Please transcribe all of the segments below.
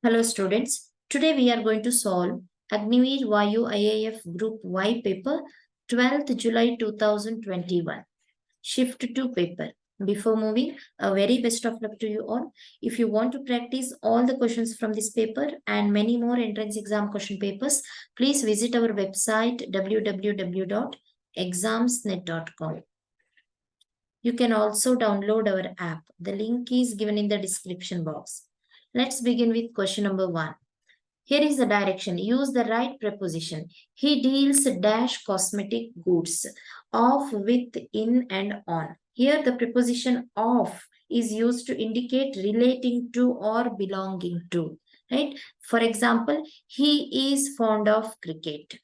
Hello students, today we are going to solve Agniveer Vayu IAF Group Y paper 12th July 2021, Shift 2 paper. Before moving, a very best of luck to you all. If you want to practice all the questions from this paper and many more entrance exam question papers, please visit our website www.examsnet.com. You can also download our app. The link is given in the description box. Let's begin with question number 1. Here is the direction. Use the right preposition. He deals dash cosmetic goods of, with, in and on. Here the preposition of is used to indicate relating to or belonging to. Right? For example, he is fond of cricket.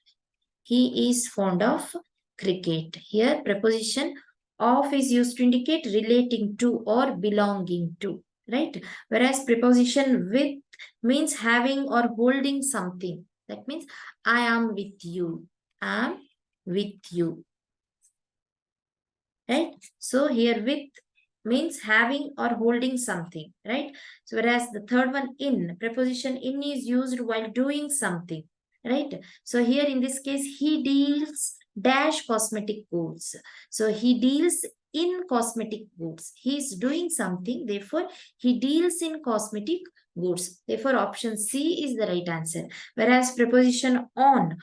He is fond of cricket. Here preposition of is used to indicate relating to or belonging to. Right? Whereas preposition with means having or holding something. That means I am with you. I am with you. Right? So here with means having or holding something. Right? So whereas the third one in, preposition in is used while doing something. Right? So here in this case, he deals dash cosmetic goods. So he deals in cosmetic goods. He is doing something. Therefore, he deals in cosmetic goods. Therefore, option C is the right answer. Whereas preposition on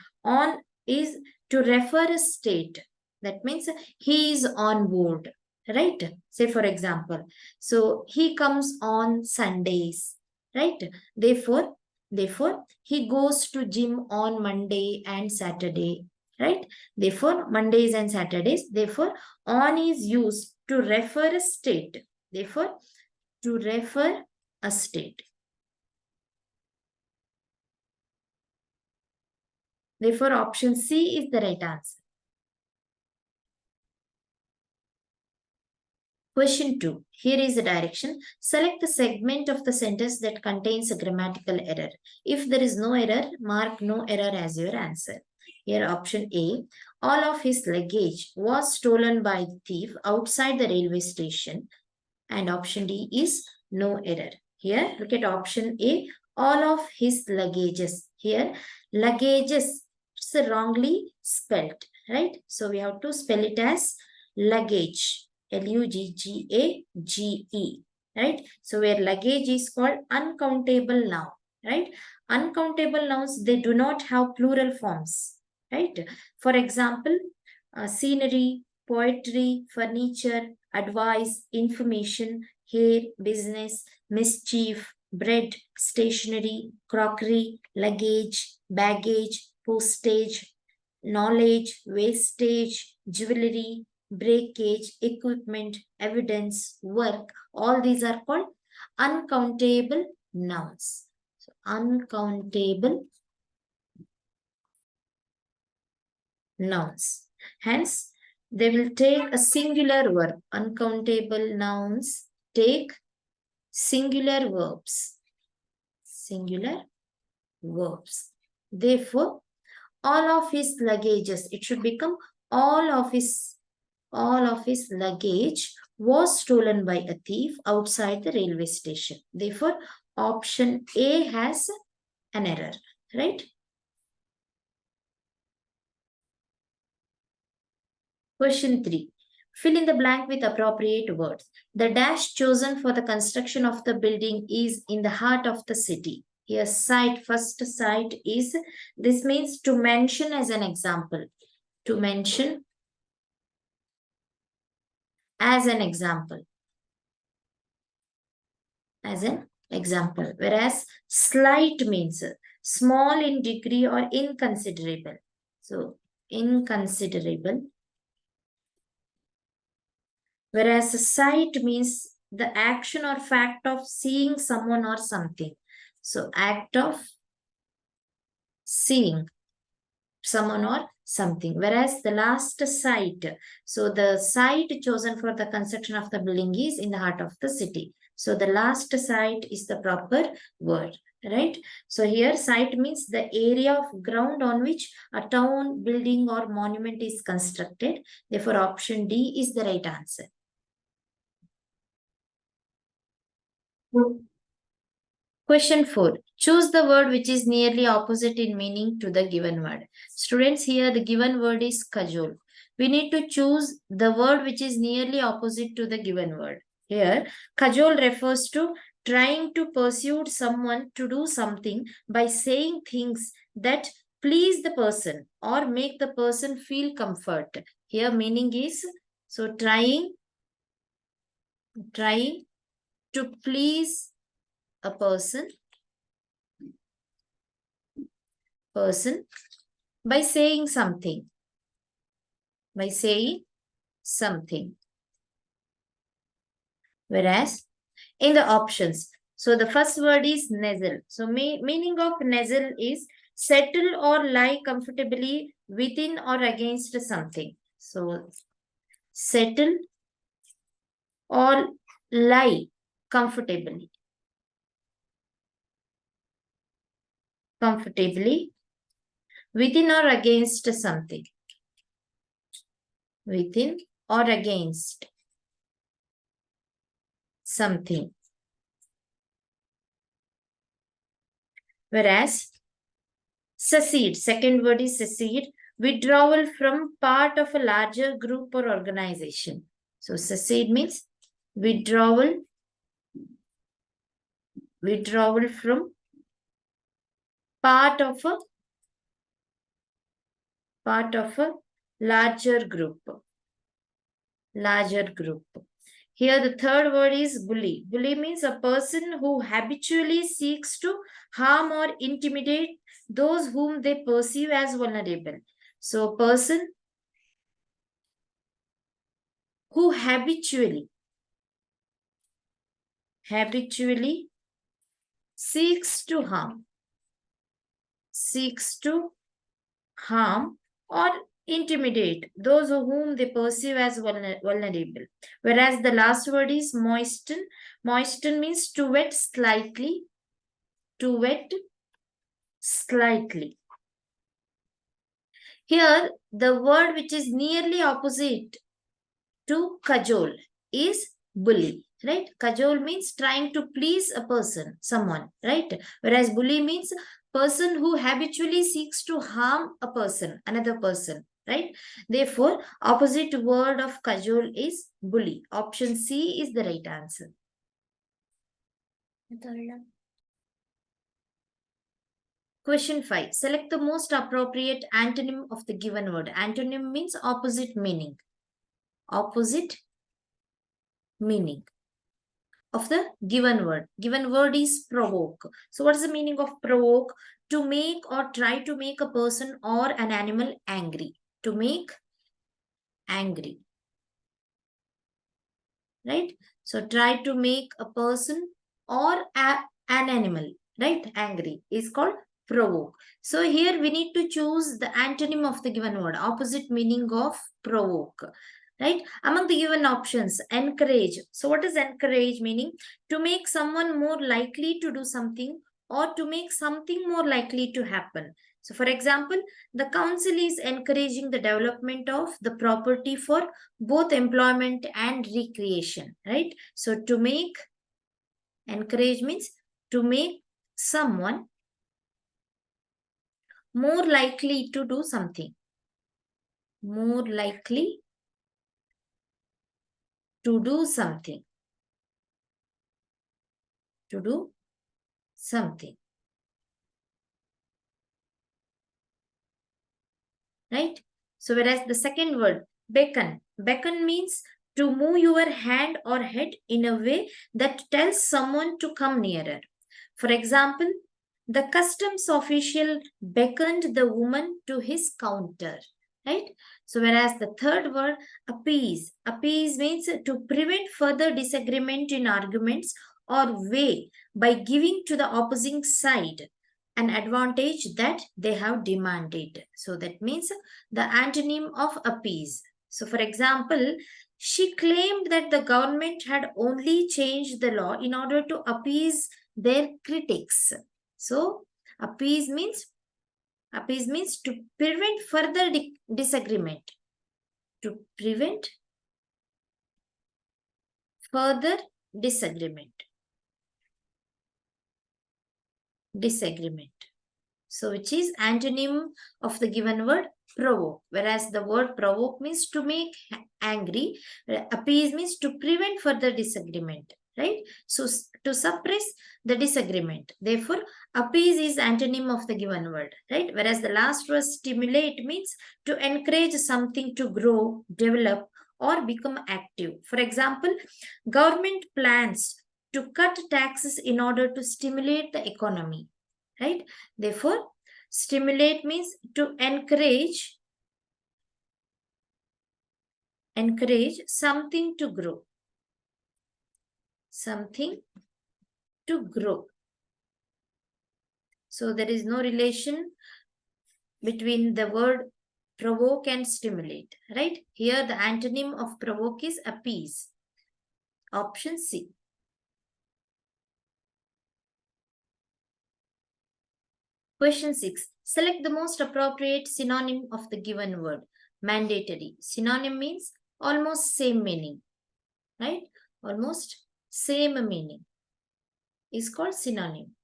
is to refer a state. That means he is on board. Right? Say for example, so he comes on Sundays. Right? Therefore, he goes to gym on Monday and Saturday. Right? Therefore, Mondays and Saturdays. Therefore, on is used to refer a state. Therefore, to refer a state. Therefore, option C is the right answer. Question 2. Here is the direction. Select the segment of the sentence that contains a grammatical error. If there is no error, mark no error as your answer. Here option A. All of his luggage was stolen by the thief outside the railway station. And option D is no error. Here look at option A. All of his luggages. Here luggages is wrongly spelled. Right? So we have to spell it as luggage. Luggage, right? So where luggage is called uncountable noun, right? Uncountable nouns, they do not have plural forms, right? For example, scenery, poetry, furniture, advice, information, hair, business, mischief, bread, stationery, crockery, luggage, baggage, postage, knowledge, wastage, jewelry, breakage, equipment, evidence, work, all these are called uncountable nouns. So, uncountable nouns. Hence, they will take a singular verb. Uncountable nouns take singular verbs. Singular verbs. Therefore, all of his luggages, it should become all of his luggage was stolen by a thief outside the railway station. Therefore, option A has an error, right? Question 3. Fill in the blank with appropriate words. The dash chosen for the construction of the building is in the heart of the city. Here, site, first site is, this means to mention as an example. To mention as an example. As an example. Whereas slight means small in degree or inconsiderable. So, inconsiderable. Whereas sight means the action or fact of seeing someone or something. So, act of seeing someone or something. Whereas the last site, so the site chosen for the construction of the building is in the heart of the city. So the last site is the proper word, right? So here site means the area of ground on which a town, building or monument is constructed. Therefore, option D is the right answer. Question 4. Choose the word which is nearly opposite in meaning to the given word. Students, here the given word is cajole. We need to choose the word which is nearly opposite to the given word. Here, cajole refers to trying to persuade someone to do something by saying things that please the person or make the person feel comfort. Here meaning is, so trying to please a person by saying something. Whereas in the options, so the first word is nestle. So meaning of nestle is settle or lie comfortably within or against something. So settle or lie comfortably within or against something. Within or against something. Whereas secede, second word is secede, withdrawal from part of a larger group or organization. So secede means withdrawal from part of a larger group. Here the third word is bully. Bully means a person who habitually seeks to harm or intimidate those whom they perceive as vulnerable. So a person who habitually seeks to harm or intimidate those whom they perceive as vulnerable. Whereas the last word is moisten. Moisten means to wet slightly. Here, the word which is nearly opposite to cajole is bully, right? Cajole means trying to please a person, someone, right? Whereas bully means person who habitually seeks to harm a person, another person, right? Therefore, opposite word of cajole is bully. Option C is the right answer. Question 5. Select the most appropriate antonym of the given word. Antonym means opposite meaning. Opposite meaning of the given word. Given word is provoke. So what is the meaning of provoke? To make or try to make a person or an animal angry. To make angry. Right? So try to make a person or an animal, right, angry is called provoke. So here we need to choose the antonym of the given word, opposite meaning of provoke. Right? Among the given options, encourage. So what is encourage meaning? To make someone more likely to do something or to make something more likely to happen. So for example, the council is encouraging the development of the property for both employment and recreation, right? So to make, encourage means to make someone more likely to do something. More likely to do something. To do something. Right? So whereas the second word, beckon. Beckon means to move your hand or head in a way that tells someone to come nearer. For example, the customs official beckoned the woman to his counter. Right? So whereas the third word, appease. Appease means to prevent further disagreement in arguments or way by giving to the opposing side an advantage that they have demanded. So that means the antonym of appease. So for example, she claimed that the government had only changed the law in order to appease their critics. So appease means to prevent further disagreement. To prevent further disagreement. disagreement. So which is antonym of the given word? Provoke. Whereas the word provoke means to make angry, appease means to prevent further disagreement, right? So to suppress the disagreement. Therefore, appease is antonym of the given word, right? Whereas the last word stimulate means to encourage something to grow, develop, or become active. For example, government plans to cut taxes in order to stimulate the economy, right? Therefore, stimulate means to encourage something to grow. Something to grow. So there is no relation between the word provoke and stimulate, right? Here the antonym of provoke is appease. Option C. Question 6. Select the most appropriate synonym of the given word. Mandatory. Synonym means almost same meaning, right? Almost same meaning is called synonym.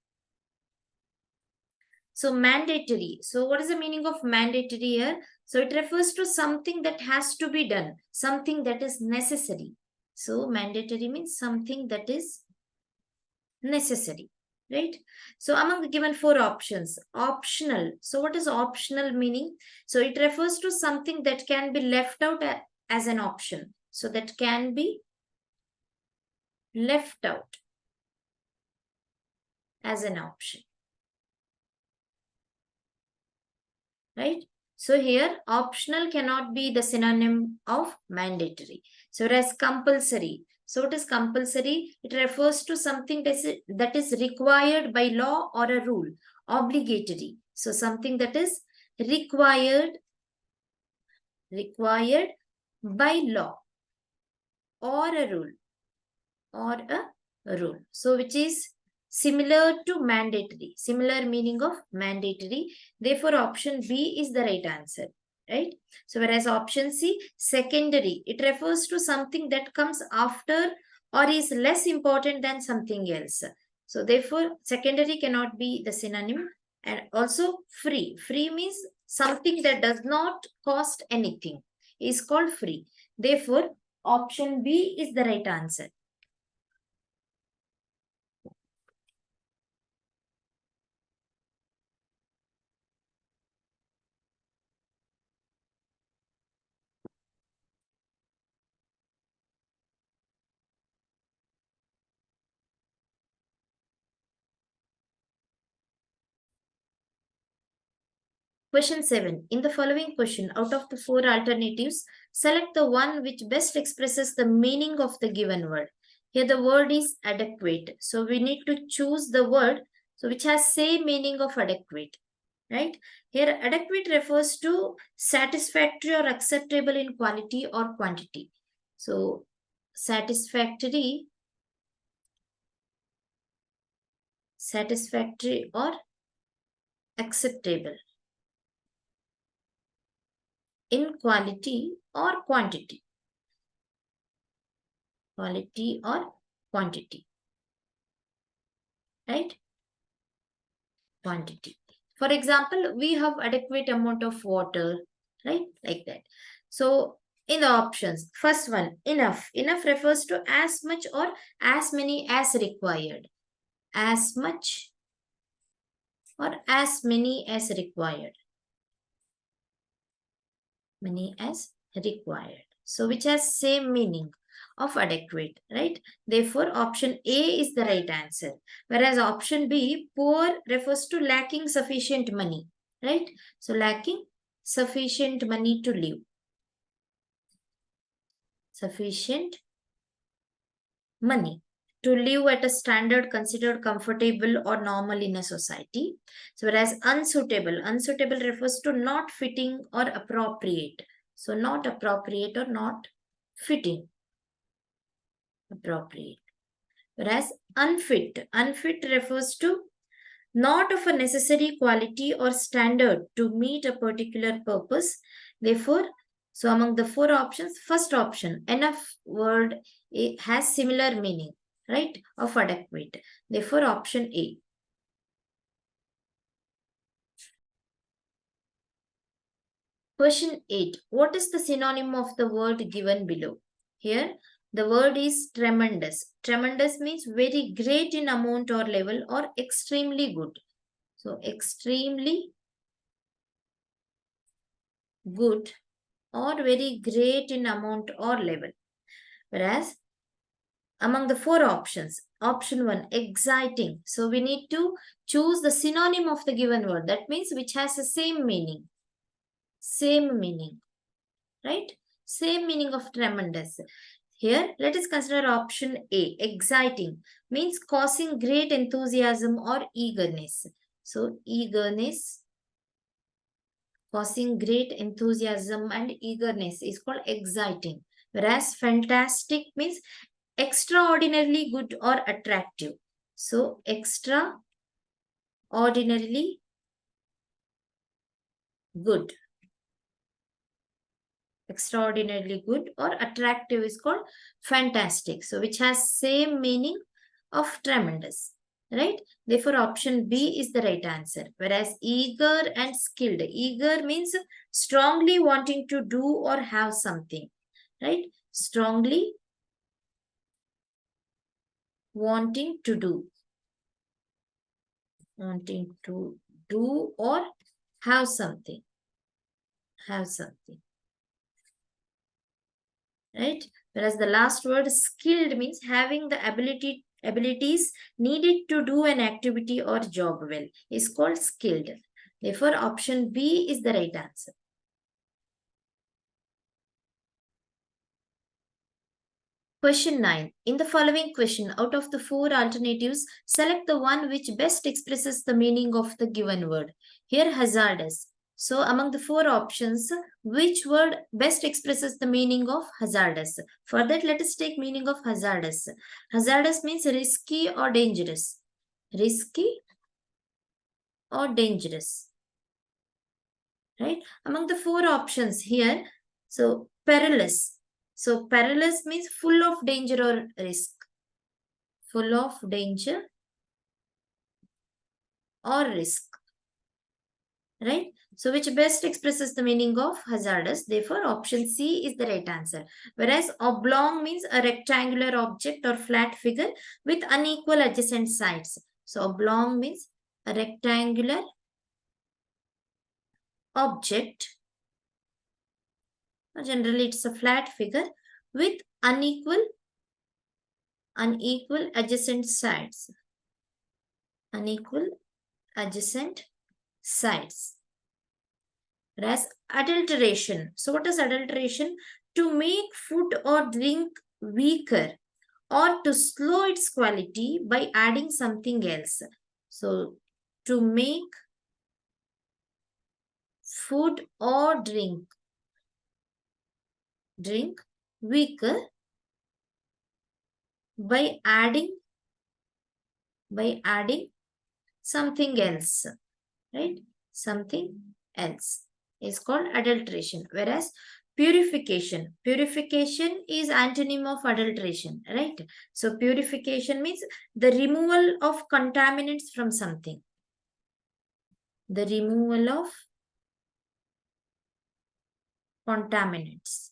So mandatory. So what is the meaning of mandatory here? So it refers to something that has to be done, something that is necessary. So mandatory means something that is necessary, right? So among the given four options, optional. So what is optional meaning? So it refers to something that can be left out as an option. So that can be left out as an option, right? So here optional cannot be the synonym of mandatory. So whereas compulsory. So what is compulsory? It refers to something that is required by law or a rule. Obligatory. So something that is required by law or a rule So which is similar to mandatory, similar meaning of mandatory. Therefore, option B is the right answer, right? So whereas option C, secondary, it refers to something that comes after or is less important than something else. So therefore, secondary cannot be the synonym. And also free. Free means something that does not cost anything is called free. Therefore, option B is the right answer. Question 7. In the following question, out of the four alternatives, select the one which best expresses the meaning of the given word. Here the word is adequate. So we need to choose the word which has same meaning of adequate. Right? Here adequate refers to satisfactory or acceptable in quality or quantity. So satisfactory or acceptable in quality or quantity. Quality or quantity, right? Quantity. For example, we have adequate amount of water, right? Like that. So in the options, first one, enough. Enough refers to as much or as many as required. As much or as many as required. Many as required. So which has same meaning of adequate, right? Therefore, option A is the right answer. Whereas option B, poor, refers to lacking sufficient money, right? So lacking sufficient money to live. Sufficient money to live at a standard considered comfortable or normal in a society. So whereas unsuitable refers to not fitting or appropriate. So not appropriate or not fitting. Appropriate. Whereas unfit refers to not of a necessary quality or standard to meet a particular purpose. Therefore, so among the four options, first option, enough word, it has similar meaning, right, of adequate. Therefore, option A. Question 8. What is the synonym of the word given below? Here, the word is tremendous. Tremendous means very great in amount or level or extremely good. So, extremely good or very great in amount or level. Whereas, among the four options, option 1, exciting. So, we need to choose the synonym of the given word. That means which has the same meaning. Same meaning. Right? Same meaning of tremendous. Here, let us consider option A, exciting, means causing great enthusiasm or eagerness. So, eagerness, causing great enthusiasm and eagerness is called exciting. Whereas fantastic means extraordinarily good or attractive. So, extraordinarily good. Extraordinarily good or attractive is called fantastic. So, which has same meaning of tremendous, right? Therefore, option B is the right answer. Whereas eager and skilled. Eager means strongly wanting to do or have something, right? Strongly wanting to do. Wanting to do or have something. Have something. Right? Whereas the last word skilled means having the abilities needed to do an activity or job well is called skilled. Therefore, option B is the right answer. Question 9. In the following question, out of the four alternatives, select the one which best expresses the meaning of the given word. Here, hazardous. So, among the four options, which word best expresses the meaning of hazardous? For that, let us take meaning of hazardous. Hazardous means risky or dangerous. Risky or dangerous. Right? Among the four options here, so perilous. So, perilous means full of danger or risk. Full of danger or risk. Right? So, which best expresses the meaning of hazardous? Therefore, option C is the right answer. Whereas oblong means a rectangular object or flat figure with unequal adjacent sides. So, oblong means a rectangular object. Generally, it's a flat figure with unequal adjacent sides. Unequal adjacent sides. Whereas adulteration. So what is adulteration? To make food or drink weaker or to slow its quality by adding something else. So to make food or drink weaker by adding something else, right? Something else is called adulteration. Whereas purification is antonym of adulteration, right? So purification means the removal of contaminants from something. The removal of contaminants.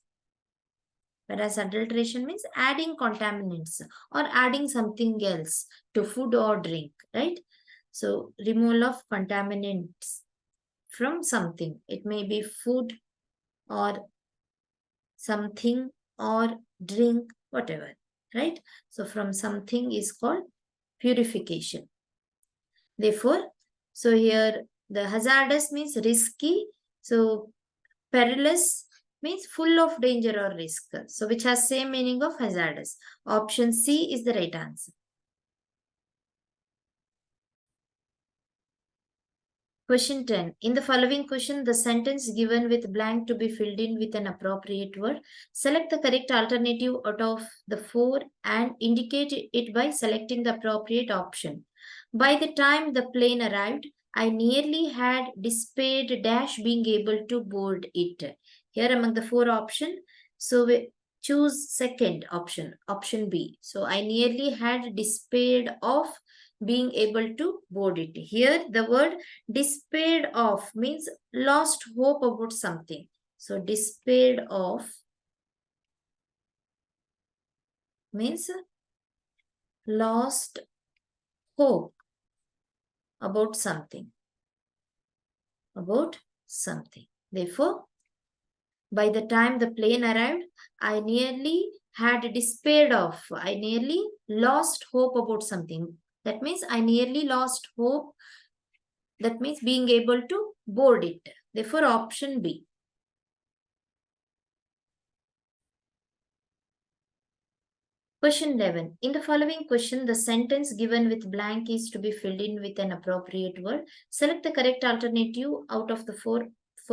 Whereas adulteration means adding contaminants or adding something else to food or drink, right? So removal of contaminants from something. It may be food or something or drink, whatever, right? So from something is called purification. Therefore, so here the hazardous means risky. So perilous means full of danger or risk. So which has same meaning of hazardous. Option C is the right answer. Question 10. In the following question, the sentence given with blank to be filled in with an appropriate word. Select the correct alternative out of the four and indicate it by selecting the appropriate option. By the time the plane arrived, I nearly had despaired dash being able to board it. Here among the four options, so we choose second option, option B. So I nearly had despaired of being able to board it. Here the word despaired of means lost hope about something. So despaired of means lost hope about something. Therefore, by the time the plane arrived, I nearly lost hope about something. That means I nearly lost hope. That means being able to board it. Therefore, option B. Question 11. In the following question, the sentence given with blank is to be filled in with an appropriate word. Select the correct alternative out of the four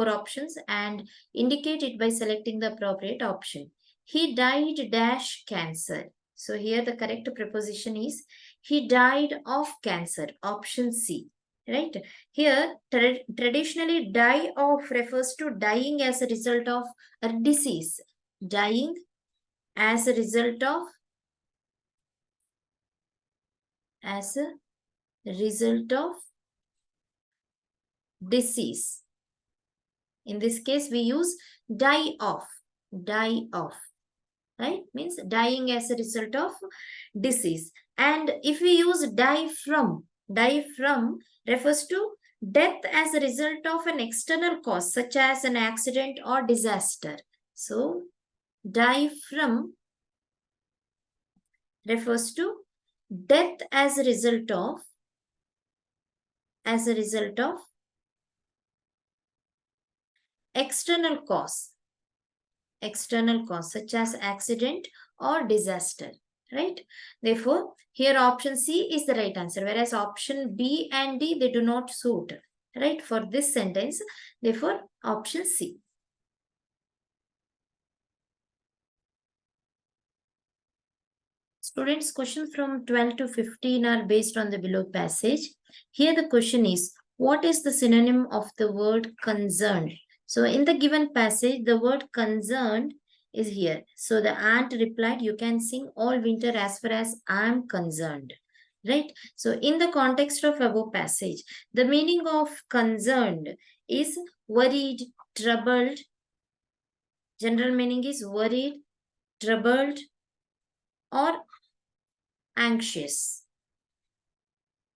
options and indicate it by selecting the appropriate option. He died dash cancer. So here the correct preposition is he died of cancer. Option C. Right? Here, traditionally, die of refers to dying as a result of a disease. Dying as a result of disease. In this case, we use die of, right? Means dying as a result of disease. And if we use die from refers to death as a result of an external cause, such as an accident or disaster. So, die from refers to death as a result of external cause such as accident or disaster, right? Therefore, here option C is the right answer, whereas option B and D, they do not suit, right, for this sentence. Therefore, option C. Students, questions from 12 to 15 are based on the below passage. Here the question is, what is the synonym of the word concerned? So in the given passage, the word concerned is here. So the ant replied, you can sing all winter as far as I am concerned. Right? So in the context of above passage, the meaning of concerned is worried, troubled. General meaning is worried, troubled, or anxious.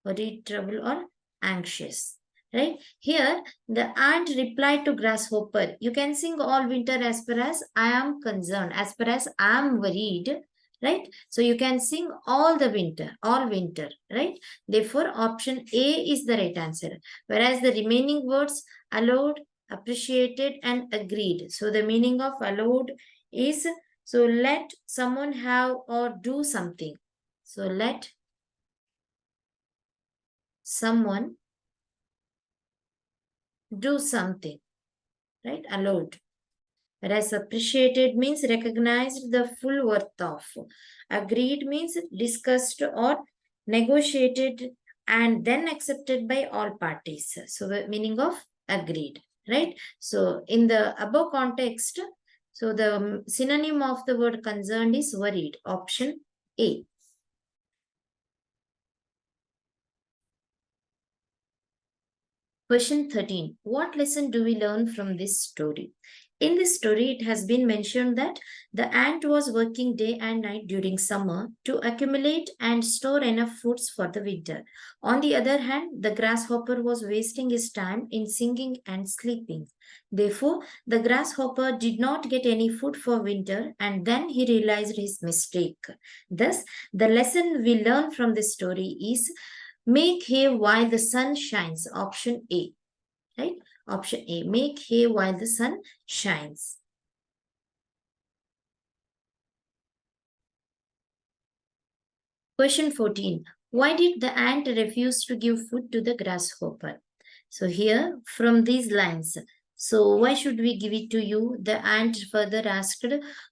Worried, troubled, or anxious. Right? Here, the ant replied to grasshopper, you can sing all winter as far as I am concerned, as far as I am worried. Right? So you can sing all winter, right? Therefore, option A is the right answer. Whereas the remaining words allowed, appreciated, and agreed. So the meaning of allowed is, so let someone have or do something. So let someone do something, right? Allowed. Whereas appreciated means recognized the full worth of. Agreed means discussed or negotiated and then accepted by all parties. So the meaning of agreed, right? So in the above context, so the synonym of the word concerned is worried. Option A. Question 13. What lesson do we learn from this story? In this story, it has been mentioned that the ant was working day and night during summer to accumulate and store enough foods for the winter. On the other hand, the grasshopper was wasting his time in singing and sleeping. Therefore, the grasshopper did not get any food for winter, and then he realized his mistake. Thus, the lesson we learn from this story is make hay while the sun shines. Option A. Right? Option A. Make hay while the sun shines. Question 14. Why did the ant refuse to give food to the grasshopper? So here, from these lines, so why should we give it to you? The ant further asked,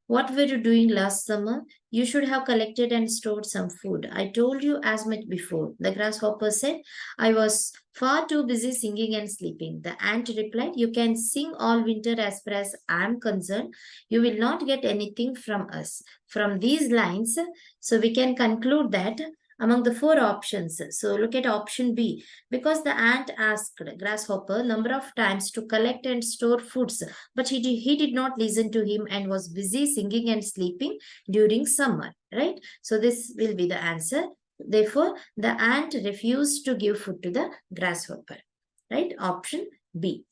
what were you doing last summer? You should have collected and stored some food. I told you as much before. The grasshopper said, I was far too busy singing and sleeping. The ant replied, you can sing all winter as far as I am concerned. You will not get anything from us. From these lines, so we can conclude that among the 4 options. So look at option B. Because the ant asked grasshopper number of times to collect and store foods, but he did not listen to him and was busy singing and sleeping during summer, right? So this will be the answer. Therefore, the ant refused to give food to the grasshopper, right? Option B.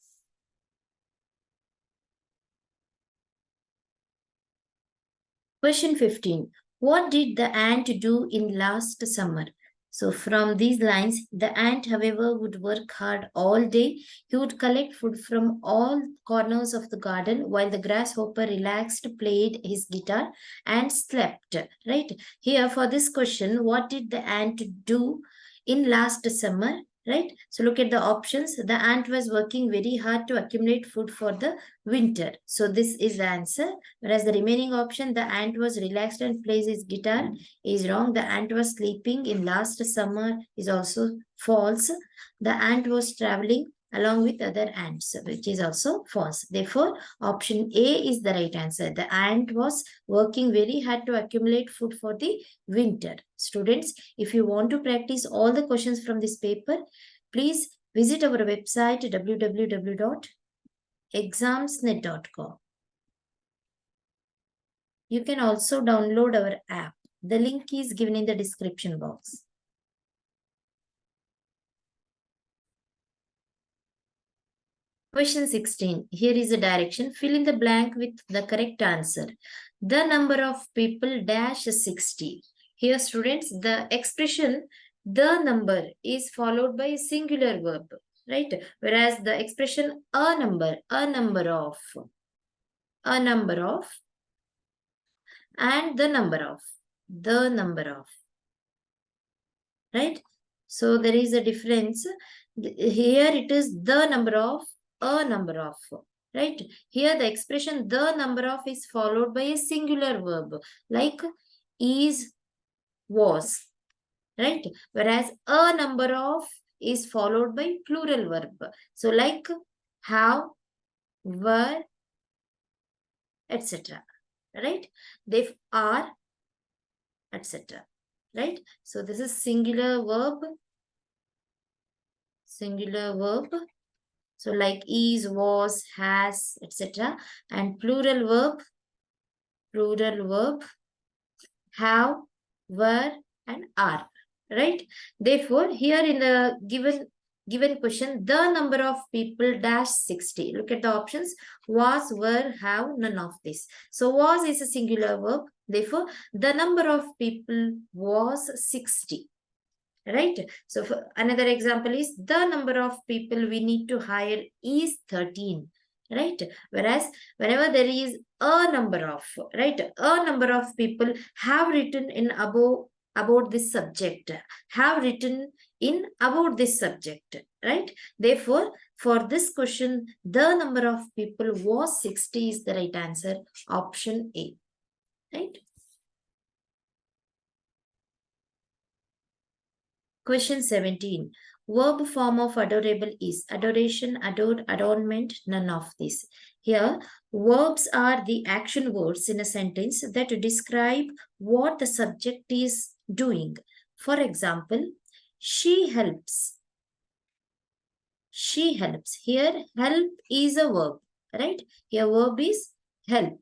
Question 15. What did the ant do in last summer? So from these lines, the ant, however, would work hard all day. He would collect food from all corners of the garden while the grasshopper relaxed, played his guitar and slept, right? Here for this question, what did the ant do in last summer? Right? So look at the options. The ant was working very hard to accumulate food for the winter. So this is the answer. Whereas the remaining option, the ant was relaxed and plays his guitar, is wrong. The ant was sleeping in last summer is also false. The ant was traveling along with other ants, which is also false. Therefore, option A is the right answer. The ant was working very hard to accumulate food for the winter. Students, if you want to practice all the questions from this paper, please visit our website www.examsnet.com. You can also download our app. The link is given in the description box. Question 16. Here is a direction. Fill in the blank with the correct answer. The number of people dash 60. Here, students, the expression the number is followed by a singular verb, right? Whereas the expression a number of, and the number of, right? So there is a difference. Here it is the number of, a number of, right? Here the expression the number of is followed by a singular verb like is, was, right? Whereas a number of is followed by plural verb. So like have, were, etc. Right? They are, etc. Right? So this is singular verb. So like is, was, has, etc. And plural verb, have, were, and are. Right? Therefore, here in the given question, the number of people dash 60. Look at the options. Was, were, have, none of this. So was is a singular verb. Therefore, the number of people was 60. Right? So for another example is the number of people we need to hire is 13. Right? Whereas whenever there is a number of, right, a number of people have written in about this subject, right? Therefore, for this question, the number of people was 60 is the right answer, option A, right? Question 17. Verb form of adorable is adoration, adored, adornment, none of this. Here, verbs are the action words in a sentence that describe what the subject is doing. For example, she helps. She helps. Here, help is a verb, right? Here, verb is help.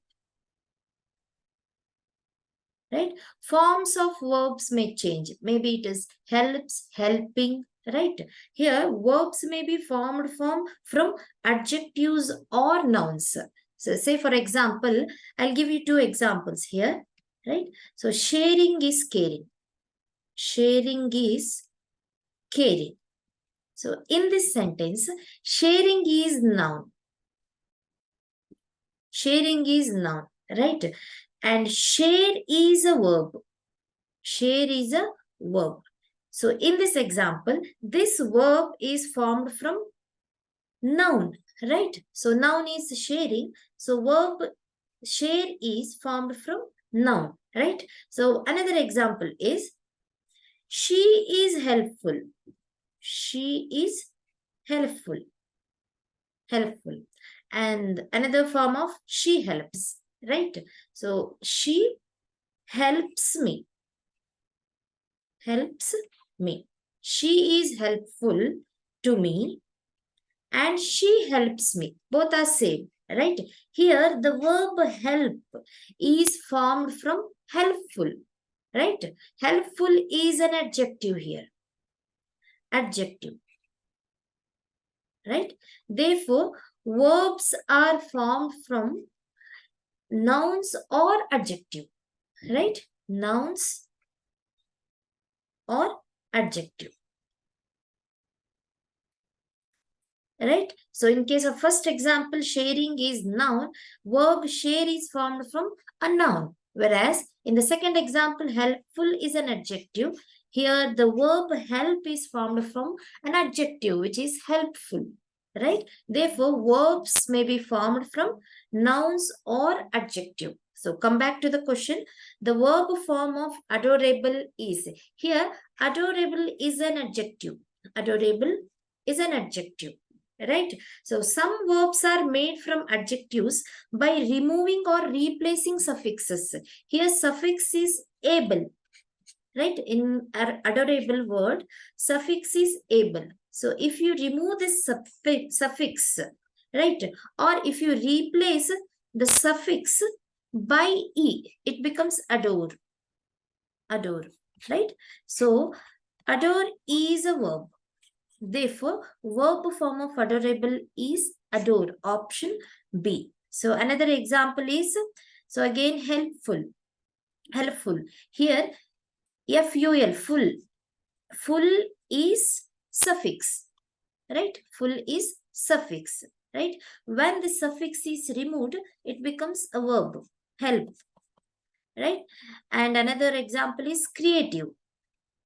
Right? Forms of verbs may change. Maybe it is helps, helping, right? Here, verbs may be formed from adjectives or nouns. So say, for example, I'll give you 2 examples here, right? So sharing is caring. Sharing is caring. So in this sentence, sharing is noun. Sharing is noun, right? And share is a verb. Share is a verb. So in this example, this verb is formed from noun, right? So noun is sharing. So verb share is formed from noun, right? So another example is she is helpful. She is helpful. Helpful. And another form of she helps, right? So she helps me. helps me. She is helpful to me and she helps me. Both are same, right? Here the verb help is formed from helpful, right? Helpful is an adjective here. Adjective, right? Therefore, verbs are formed from nouns or adjective, right? Nouns or adjective, right? So in case of first example, sharing is noun, verb share is formed from a noun. Whereas in the second example, helpful is an adjective. Here the verb help is formed from an adjective which is helpful, right? Therefore, verbs may be formed from nouns or adjective. So come back to the question. The verb form of adorable is. Here, adorable is an adjective. Adorable is an adjective, right? So some verbs are made from adjectives by removing or replacing suffixes. Here suffix is able, right? In adorable word, suffix is able. So if you remove this suffix, right, or if you replace the suffix by e, it becomes adore. Adore, right? So adore is a verb. Therefore, verb form of adorable is adore. Option B. So another example is, so again helpful. Helpful. Here, FUL, full. Full is suffix, right? Full is suffix, right? When the suffix is removed, it becomes a verb. Help, right? And another example is creative.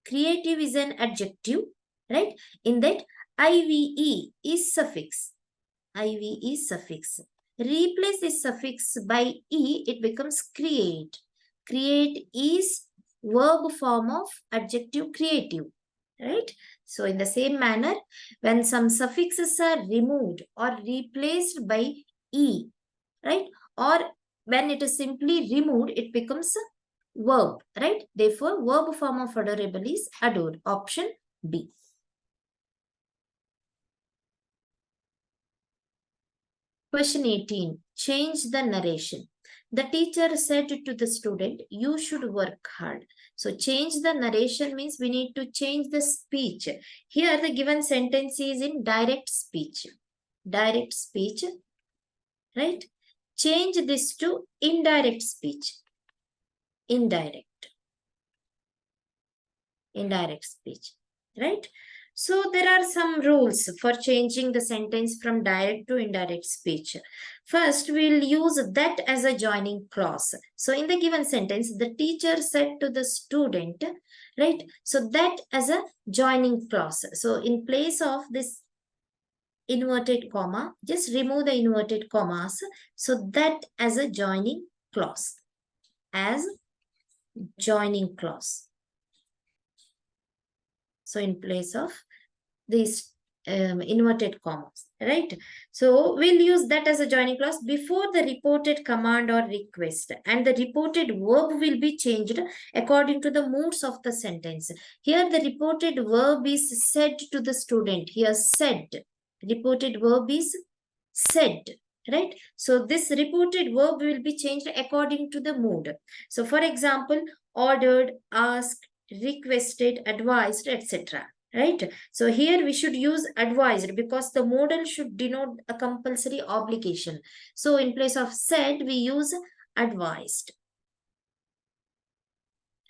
Creative is an adjective, right? In that, IVE is suffix. IV is suffix. Replace this suffix by E, it becomes create. Create is verb form of adjective creative, right? So in the same manner, when some suffixes are removed or replaced by E, right? Or when it is simply removed, it becomes a verb, right? Therefore, verb form of adorable is adore. Option B. Question 18. Change the narration. The teacher said to the student, you should work hard. So change the narration means we need to change the speech. Here the given sentence is in direct speech. Direct speech, right? Change this to indirect speech. Indirect. Indirect speech, right? So there are some rules for changing the sentence from direct to indirect speech. First, we'll use that as a joining clause. So in the given sentence, the teacher said to the student, right? So that as a joining clause. So in place of this inverted comma, just remove the inverted commas. So that as a joining clause. As joining clause. So in place of these inverted commas, right? So we'll use that as a joining clause before the reported command or request, and the reported verb will be changed according to the moods of the sentence. Here the reported verb is said to the student. Here said. Reported verb is said, right? So this reported verb will be changed according to the mood. So for example, ordered, asked, requested, advised, etc. Right? So here we should use advised because the modal should denote a compulsory obligation. So in place of said, we use advised.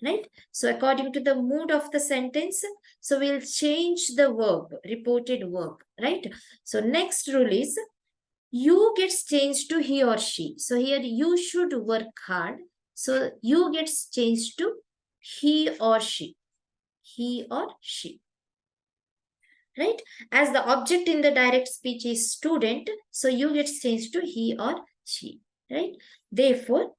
Right? So according to the mood of the sentence, so we'll change the verb, reported verb, right? So next rule is you gets changed to he or she. So here you should work hard. So you gets changed to he or she. He or she. Right? As the object in the direct speech is student, so you gets changed to he or she. Right? Therefore,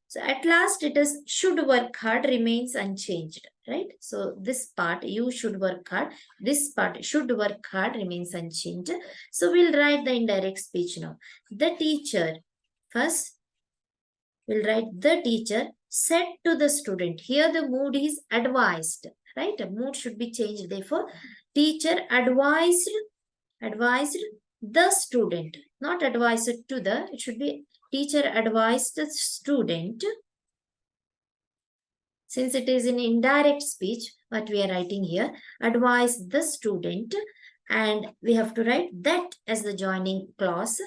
so at last it is should work hard remains unchanged. Right? So this part you should work hard. This part should work hard remains unchanged. So we'll write the indirect speech now. The teacher, first we'll write the teacher said to the student. Here the mood is advised, right? The mood should be changed. Therefore, teacher advised the student, not advised to the, it should be teacher advised the student. Since it is in indirect speech, what we are writing here, advise the student, and we have to write that as the joining clause,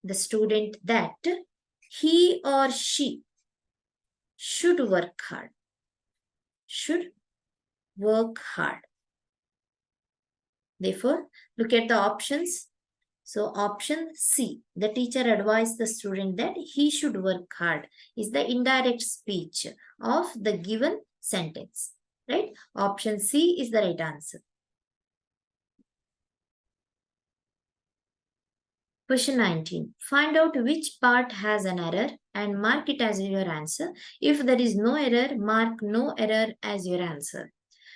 the student that he or she should work hard. Should work hard. Therefore, look at the options. So option C, the teacher advised the student that he should work hard, is the indirect speech of the given sentence, right? Option C is the right answer. Question 19. Find out which part has an error and mark it as your answer. If there is no error, mark no error as your answer.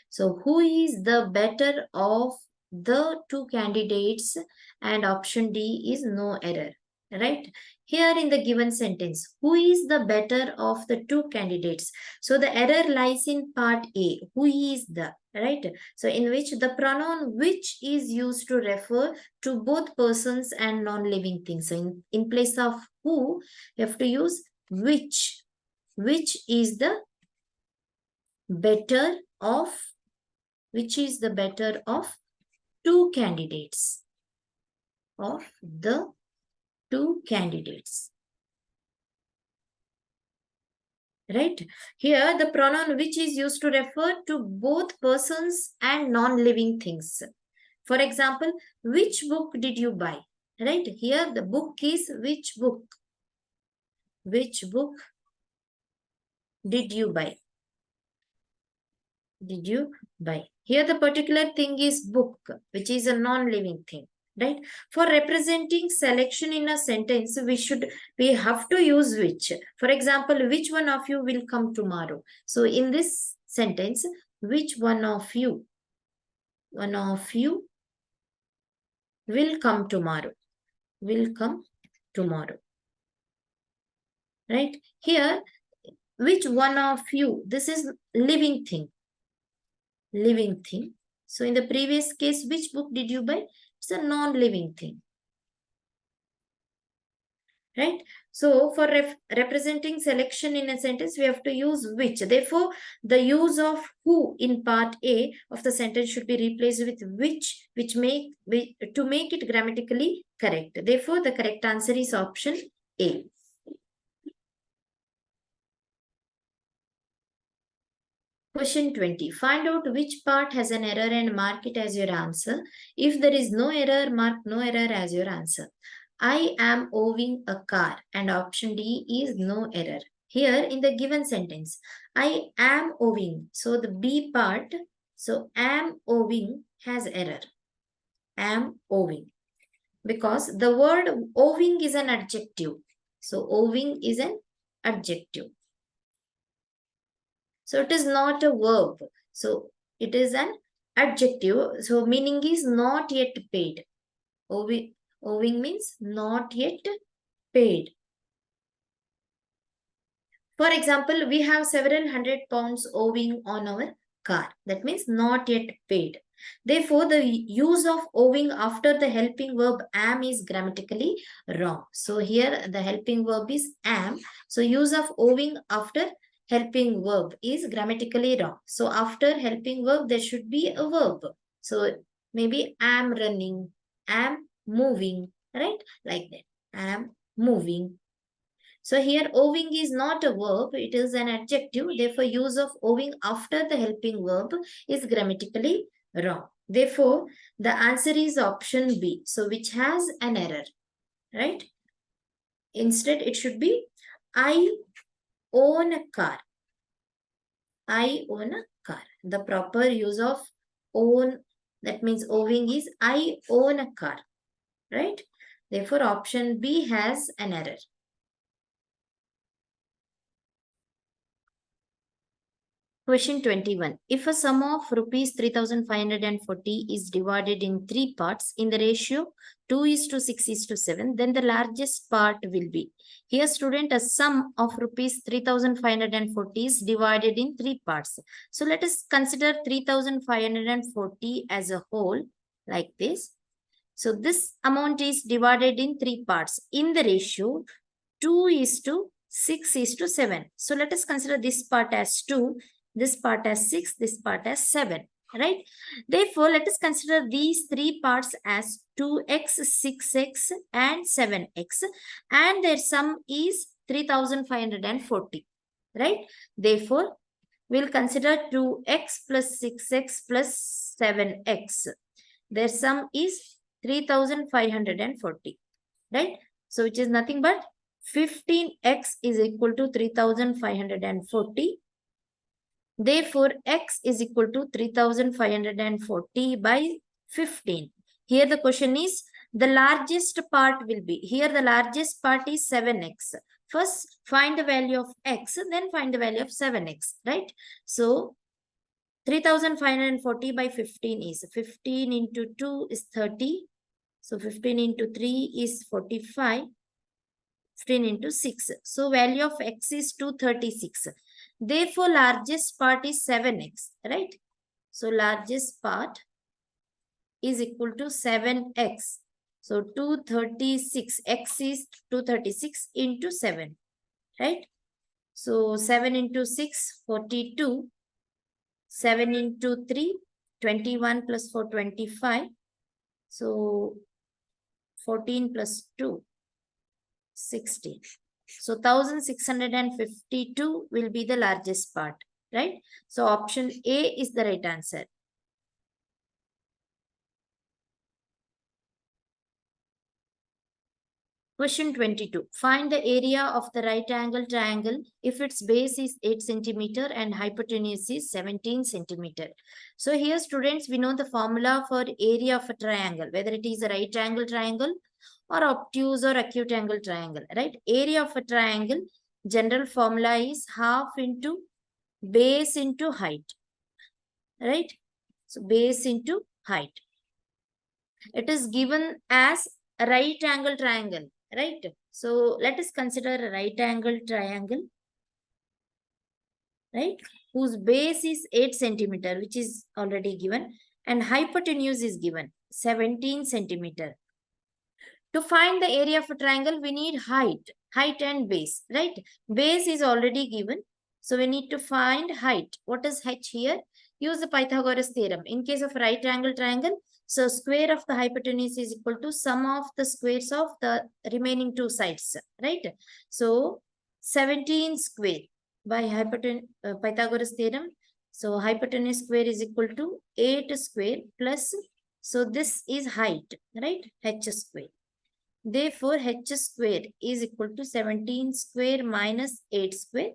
So who is the better of the two candidates? And option D is no error, right? Here in the given sentence, who is the better of the two candidates? So the error lies in part A, who is the, right? So in which the pronoun which is used to refer to both persons and non-living things. So in place of who, you have to use which. Which is the better of, which is the better of two candidates, of the two candidates, right? Here the pronoun which is used to refer to both persons and non-living things. For example, which book did you buy, right? Here the book is which book. Which book did you buy? Did you buy? Here the particular thing is book, which is a non-living thing, right? For representing selection in a sentence, we have to use which. For example, which one of you will come tomorrow? So in this sentence, which one of you will come tomorrow? Will come tomorrow, right? Here, which one of you? This is living thing. Living thing. So in the previous case, which book did you buy? It's a non-living thing, right? So for representing selection in a sentence, we have to use which. Therefore, the use of who in part A of the sentence should be replaced with which to make it grammatically correct. Therefore, the correct answer is option A. Question 20. Find out which part has an error and mark it as your answer. If there is no error, mark no error as your answer. I am owing a car, and option D is no error. Here in the given sentence, I am owing. So the B part, so am owing has error. Am owing. Because the word owing is an adjective. So owing is an adjective. So it is not a verb. So it is an adjective. So meaning is not yet paid. Owing means not yet paid. For example, we have several £100 owing on our car. That means not yet paid. Therefore, the use of owing after the helping verb am is grammatically wrong. So here the helping verb is am. So use of owing after helping verb is grammatically wrong. So after helping verb, there should be a verb. So maybe am running, am moving, right? Like that. Am moving. So here owing is not a verb, it is an adjective. Therefore, use of owing after the helping verb is grammatically wrong. Therefore, the answer is option B. So which has an error, right? Instead, it should be I own a car. I own a car. The proper use of own, that means owing is I own a car, right? Therefore, option B has an error. Question 21. If a sum of rupees 3,540 is divided in 3 parts in the ratio 2:6:7, then the largest part will be. Here, student, a sum of rupees 3,540 is divided in 3 parts. So let us consider 3,540 as a whole, like this. So this amount is divided in 3 parts in the ratio 2:6:7. So let us consider this part as 2, this part as 6, this part as 7, right? Therefore, let us consider these 3 parts as 2x, 6x, and 7x, and their sum is 3,540, right? Therefore, we'll consider 2x plus 6x plus 7x. Their sum is 3,540, right? So, which is nothing but 15x is equal to 3,540. Therefore, x is equal to 3,540 by 15. Here the question is, the largest part will be, here the largest part is 7x. First, find the value of x, then find the value of 7x, right? So, 3,540 by 15 is 15 into 2 is 30. So, 15 into 3 is 45. 15 into 6. So, value of x is 236. Therefore, largest part is 7x, right? So, largest part is equal to 7x. So, 236. X is 236 into 7, right? So, 7 into 6, 42. 7 into 3, 21 plus 4, 25. So, 14 plus 2. 16. So 1652 will be the largest part, right? So option A is the right answer. Question 22. Find the area of the right angle triangle if its base is 8 centimeter and hypotenuse is 17 centimeter. So here, students, we know the formula for area of a triangle, whether it is a right angle triangle or obtuse or acute angle triangle, right? Area of a triangle, general formula is half into base into height, right? So base into height. It is given as a right angle triangle, right? So let us consider a right angle triangle, right? Whose base is 8 centimeter, which is already given, and hypotenuse is given 17 centimeter. To find the area of a triangle, we need height and base, right? Base is already given. So we need to find height. What is h here? Use the Pythagoras theorem. In case of right angle triangle, so square of the hypotenuse is equal to sum of the squares of the remaining two sides, right? So 17 square by Pythagoras theorem. So hypotenuse square is equal to 8 square plus, so this is height, right? H square. Therefore, h square is equal to 17 square minus 8 square.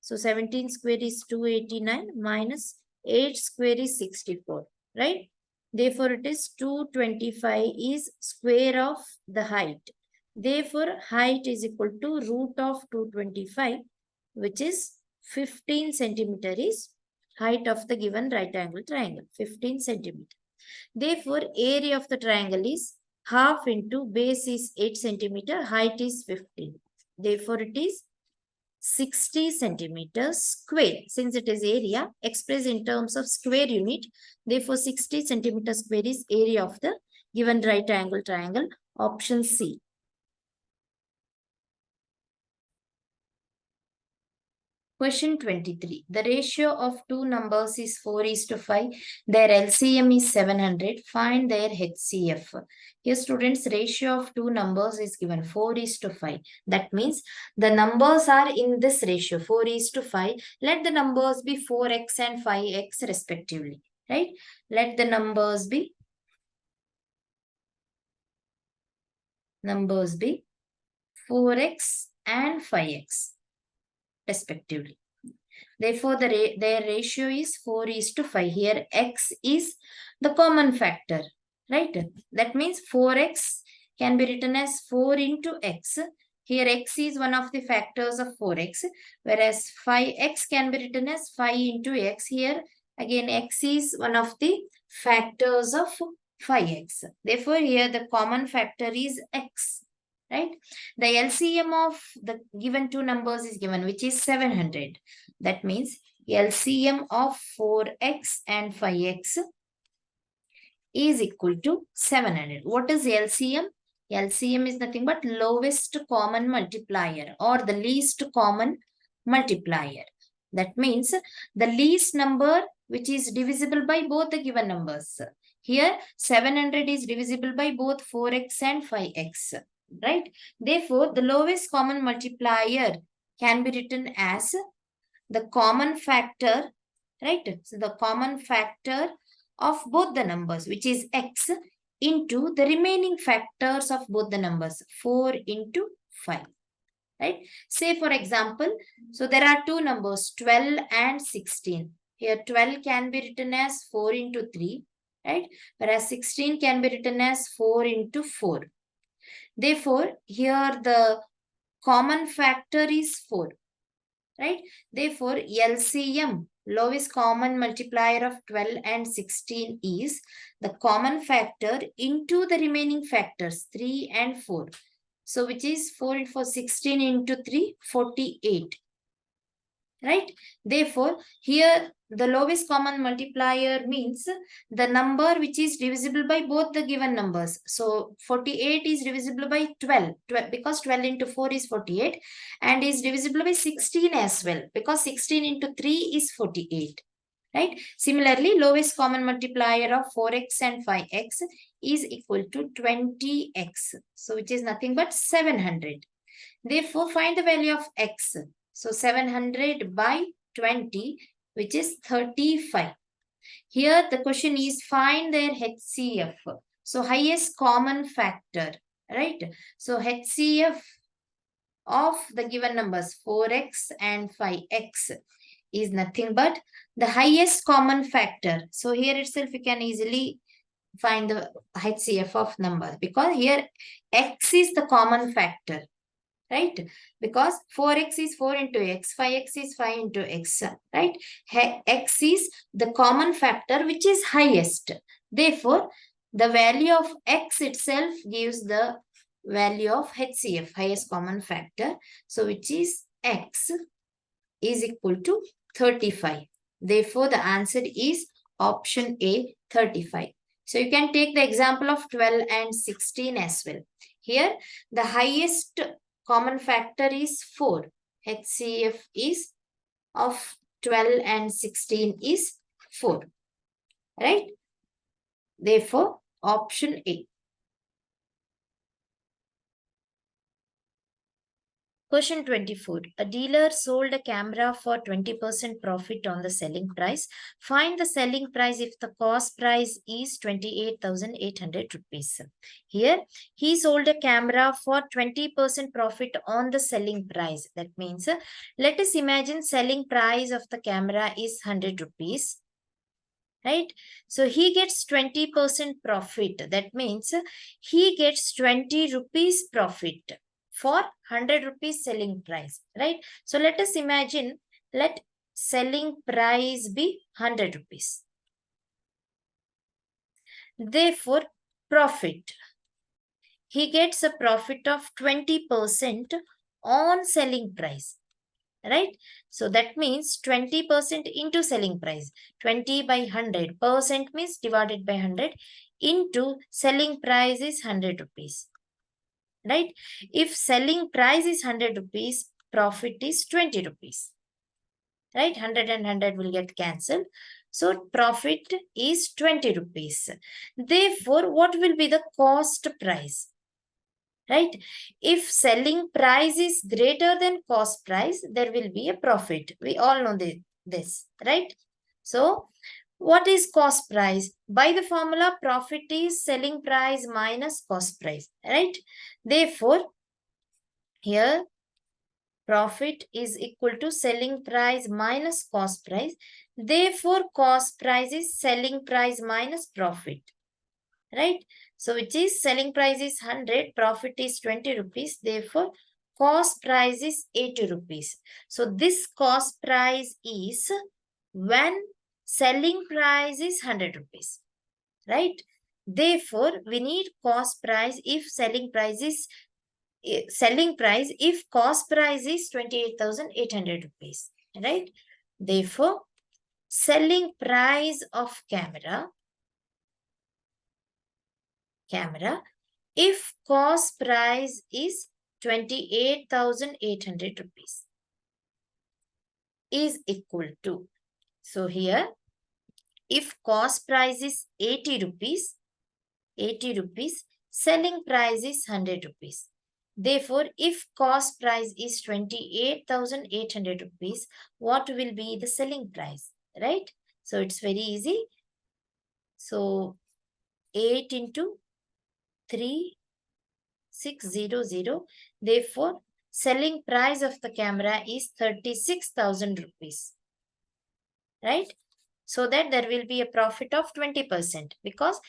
So, 17 square is 289 minus 8 square is 64, right? Therefore, it is 225 is square of the height. Therefore, height is equal to root of 225, which is 15 centimeter is height of the given right angle triangle, 15 centimeter. Therefore, area of the triangle is half into base is 8 centimeter, height is 15. Therefore, it is 60 centimeters square. Since it is area expressed in terms of square unit, therefore 60 centimeter square is area of the given right angle triangle. Option C. Question 23. The ratio of two numbers is 4:5. Their LCM is 700. Find their HCF. Here, students, ratio of two numbers is given 4:5. That means the numbers are in this ratio 4:5. Let the numbers be 4x and 5x respectively, right? Let the numbers be 4x and 5x. Respectively. Therefore, their ratio is 4:5. Here, x is the common factor, right? That means 4x can be written as 4 into x. Here x is one of the factors of 4x, whereas 5x can be written as 5 into x. Here again x is one of the factors of 5x. Therefore, here the common factor is x, right? The LCM of the given two numbers is given, which is 700. That means LCM of 4x and 5x is equal to 700. What is LCM? LCM is nothing but lowest common multiplier or the least common multiplier. That means the least number which is divisible by both the given numbers. Here 700 is divisible by both 4x and 5x, right? Therefore, the lowest common multiplier can be written as the common factor, right? So the common factor of both the numbers, which is x, into the remaining factors of both the numbers, 4 into 5, right? Say for example, so there are two numbers, 12 and 16. Here 12 can be written as 4 into 3, right? Whereas 16 can be written as 4 into 4. Therefore, here the common factor is 4, right? Therefore, LCM, lowest common multiplier of 12 and 16 is the common factor into the remaining factors 3 and 4. So which is 4 for 16 into 3, 48. Right? Therefore, here the lowest common multiplier means the number which is divisible by both the given numbers. So 48 is divisible by 12 because 12 into 4 is 48 and is divisible by 16 as well because 16 into 3 is 48. Right? Similarly, lowest common multiplier of 4x and 5x is equal to 20x. So which is nothing but 700. Therefore, find the value of x. So 700 by 20, which is 35. Here the question is find their HCF. So highest common factor, right? So HCF of the given numbers 4x and 5x is nothing but the highest common factor. So here itself you can easily find the HCF of numbers because here x is the common factor. Right? Because 4x is 4 into x, 5x is 5 into x, right? X is the common factor which is highest. Therefore, the value of x itself gives the value of HCF, highest common factor. So, which is x is equal to 35. Therefore, the answer is option A, 35. So, you can take the example of 12 and 16 as well. Here, the highest common factor is 4. HCF is of 12 and 16 is 4. Right? Therefore, option A. Question 24. A dealer sold a camera for 20% profit on the selling price. Find the selling price if the cost price is 28,800 rupees. Here, he sold a camera for 20% profit on the selling price. That means, let us imagine selling price of the camera is 100 rupees. Right? So, he gets 20% profit. That means, he gets 20 rupees profit for 100 rupees selling price, right? So let us imagine, let selling price be 100 rupees. Therefore, profit. He gets a profit of 20% on selling price, right? So that means 20% into selling price. 20 by 100% means divided by 100 into selling price is 100 rupees. Right? If selling price is 100 rupees, profit is 20 rupees. Right? 100 and 100 will get cancelled. So, profit is 20 rupees. Therefore, what will be the cost price? Right? If selling price is greater than cost price, there will be a profit. We all know this, right? So, what is cost price? By the formula, profit is selling price minus cost price, right? Therefore, here profit is equal to selling price minus cost price. Therefore, cost price is selling price minus profit, right? So, which is selling price is 100, profit is 20 rupees. Therefore, cost price is 80 rupees. So this cost price is when selling price is 100 rupees, right? Therefore, we need cost price if selling price if cost price is 28,800 rupees, right? Therefore, selling price of camera if cost price is 28,800 rupees is equal to, so here if cost price is 80 rupees, selling price is 100 rupees. Therefore, if cost price is 28,800 rupees, what will be the selling price, right? So it's very easy. So 8 into 3600. Therefore, selling price of the camera is 36,000 rupees, right? So that there will be a profit of 20% because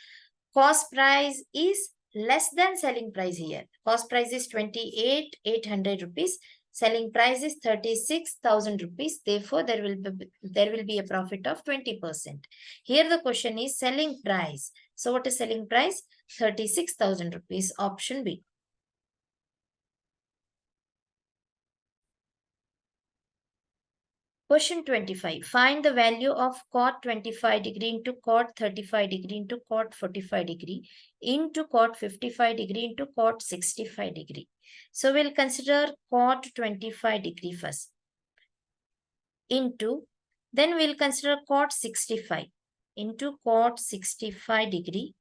cost price is less than selling price here. Cost price is 28,800 rupees. Selling price is 36,000 rupees. Therefore, there will be a profit of 20%. Here the question is selling price. So what is selling price? 36,000 rupees. Option B. Question 25. Find the value of cot 25 degree into cot 35 degree into cot 45 degree into cot 55 degree into cot 65 degree. So we'll consider cot 25 degree first. Then we'll consider cot 65 into cot 65 degree.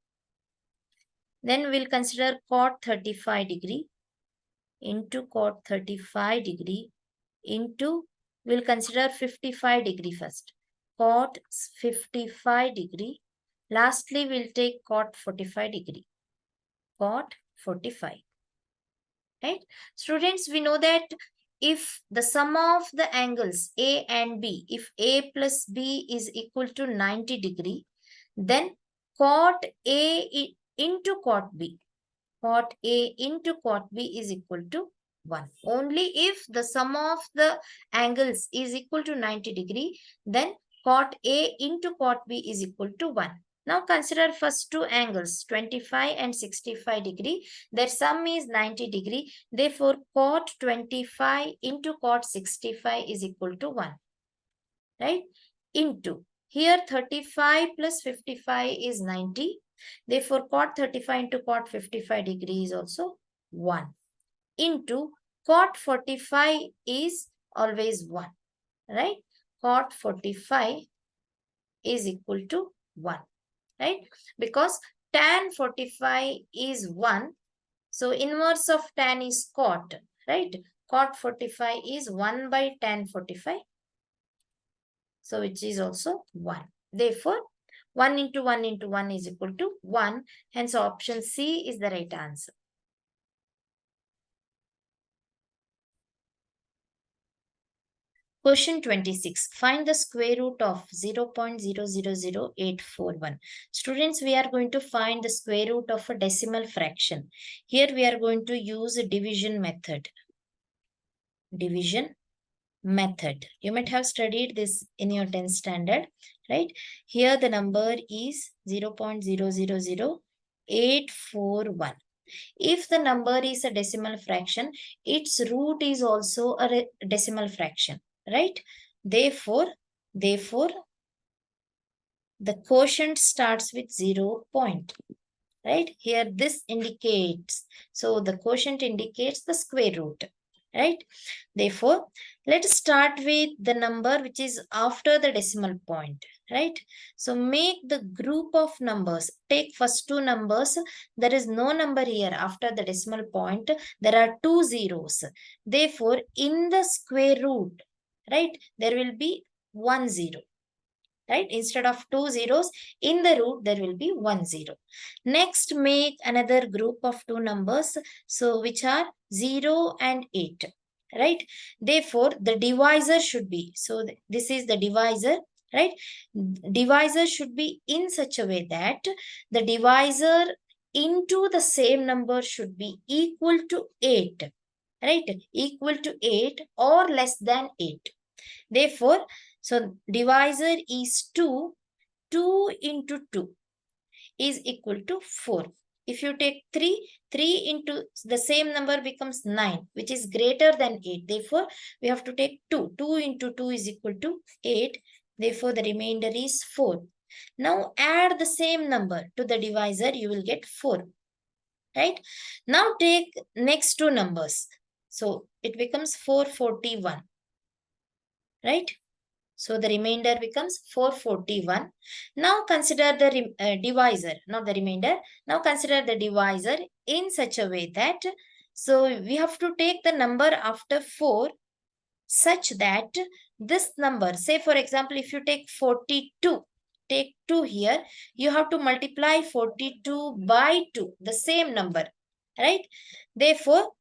Then we'll consider cot 35 degree into cot 35 degree into, we'll consider 55 degree first. Cot 55 degree. Lastly, we'll take cot 45 degree. Cot 45. Right? Students, we know that if the sum of the angles A and B, if A plus B is equal to 90 degree, then cot A into cot B. Cot A into cot B is equal to 1. Only if the sum of the angles is equal to 90 degree, then cot A into cot B is equal to 1. Now consider first two angles, 25 and 65 degree. Their sum is 90 degree. Therefore, cot 25 into cot 65 is equal to 1. Right? Into, here 35 plus 55 is 90. Therefore, cot 35 into cot 55 degree is also 1. Into cot 45 is always 1. Right? Cot 45 is equal to 1. Right? Because tan 45 is 1. So, inverse of tan is cot. Right? Cot 45 is 1 by tan 45. So, which is also 1. Therefore, 1 into 1 into 1 is equal to 1. Hence, option C is the right answer. Question 26. Find the square root of 0.000841. Students, we are going to find the square root of a decimal fraction. Here we are going to use a division method. Division method. You might have studied this in your 10th standard, right? Here the number is 0.000841. If the number is a decimal fraction, its root is also a decimal fraction, right? Therefore, the quotient starts with 0 point, right? Here this indicates, so the quotient indicates the square root, right? Therefore, let's start with the number which is after the decimal point, right? So make the group of numbers. Take first two numbers. There is no number here after the decimal point. There are two zeros. Therefore, in the square root, right, there will be 1 0. Right? Instead of two zeros, in the root, there will be 1 0. Next, make another group of two numbers, so which are 0 and 8. Right? Therefore, the divisor should be, so this is the divisor, right? Divisor should be in such a way that the divisor into the same number should be equal to 8. right? Equal to 8 or less than 8. Therefore, so divisor is 2. 2 into 2 is equal to 4. If you take 3, 3 into the same number becomes 9, which is greater than 8. Therefore, we have to take 2. 2 into 2 is equal to 8. Therefore, the remainder is 4. Now, add the same number to the divisor, you will get 4. Right? Now, take next two numbers. So, it becomes 441. Right? So the remainder becomes 441. Now consider the divisor, not the remainder. Now consider the divisor in such a way that, so we have to take the number after 4 such that this number, say for example, if you take 42, take 2 here, you have to multiply 42 by 2, the same number, right? Therefore,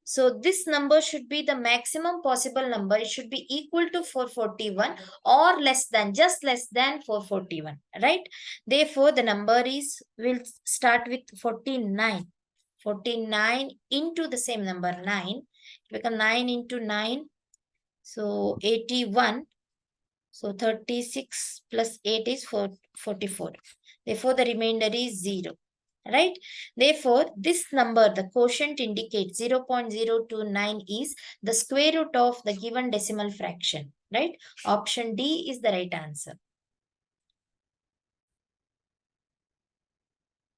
so this number should be the maximum possible number. It should be equal to 441 or less than, just less than 441, right? Therefore, the number is, will start with 49. 49 into the same number 9. It become 9 into 9. So 81. So 36 plus 8 is 44. Therefore, the remainder is 0. Right? Therefore, this number, the quotient indicates 0.029 is the square root of the given decimal fraction. Right? Option D is the right answer.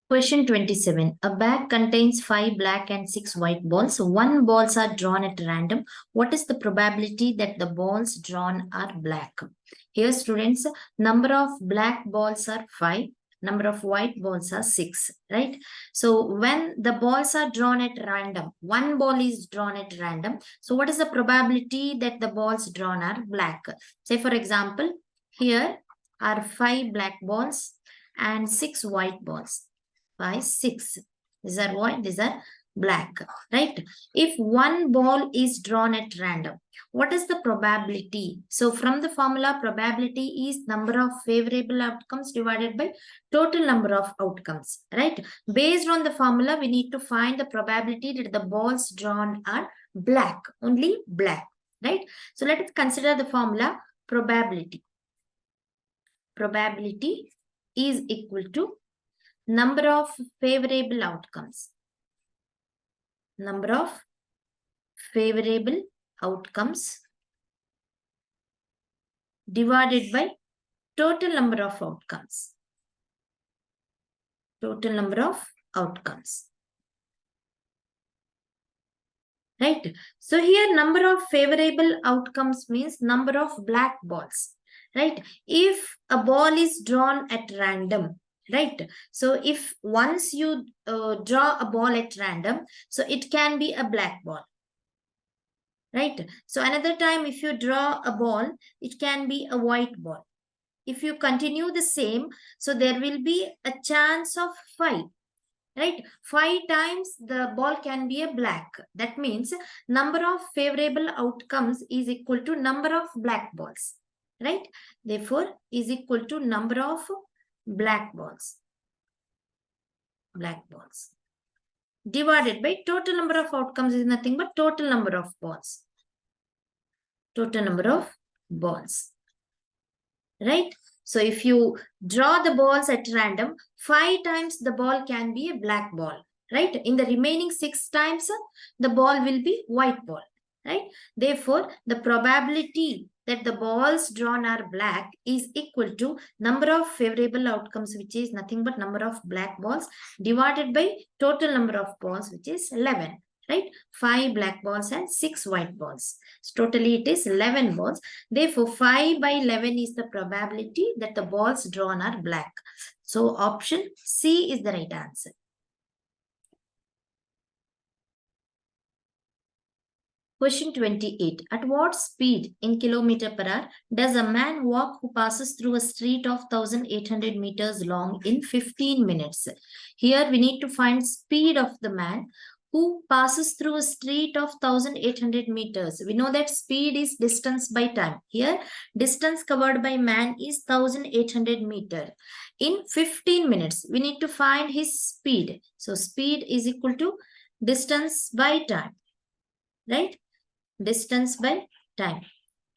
Question 27. A bag contains 5 black and 6 white balls. 1 balls are drawn at random. What is the probability that the balls drawn are black? Here, students, number of black balls are 5. Number of white balls are 6, right? So when the balls are drawn at random, 1 ball is drawn at random. So what is the probability that the balls drawn are black? Say for example, here are 5 black balls and 6 white balls. 5, 6. These are white, these are black, right? If 1 ball is drawn at random, what is the probability? So from the formula, probability is number of favorable outcomes divided by total number of outcomes, right? Based on the formula, we need to find the probability that the balls drawn are black, only black, right? So let us consider the formula probability. Probability is equal to number of favorable outcomes. Number of favorable outcomes divided by total number of outcomes. Total number of outcomes. Right? So here number of favorable outcomes means number of black balls. Right? If a ball is drawn at random, right? So if once you draw a ball at random, so it can be a black ball, right? So another time if you draw a ball, it can be a white ball. If you continue the same, so there will be a chance of 5, right? 5 times the ball can be a black. That means number of favorable outcomes is equal to number of black balls, right? Therefore, is equal to number of black balls. Black balls. Divided by total number of outcomes is nothing but total number of balls. Total number of balls. Right? So if you draw the balls at random, 5 times the ball can be a black ball. Right? In the remaining 6 times, the ball will be white ball. Right? Therefore, the probability that the balls drawn are black is equal to number of favorable outcomes, which is nothing but number of black balls, divided by total number of balls, which is 11. Right? 5 black balls and 6 white balls. So totally it is 11 balls. Therefore, 5 by 11 is the probability that the balls drawn are black. So option C is the right answer. Question 28. At what speed in kilometer per hour does a man walk who passes through a street of 1800 meters long in 15 minutes? Here we need to find speed of the man who passes through a street of 1800 meters. We know that speed is distance by time. Here, distance covered by man is 1800 meters. In 15 minutes, we need to find his speed. So, speed is equal to distance by time. right? Distance by time.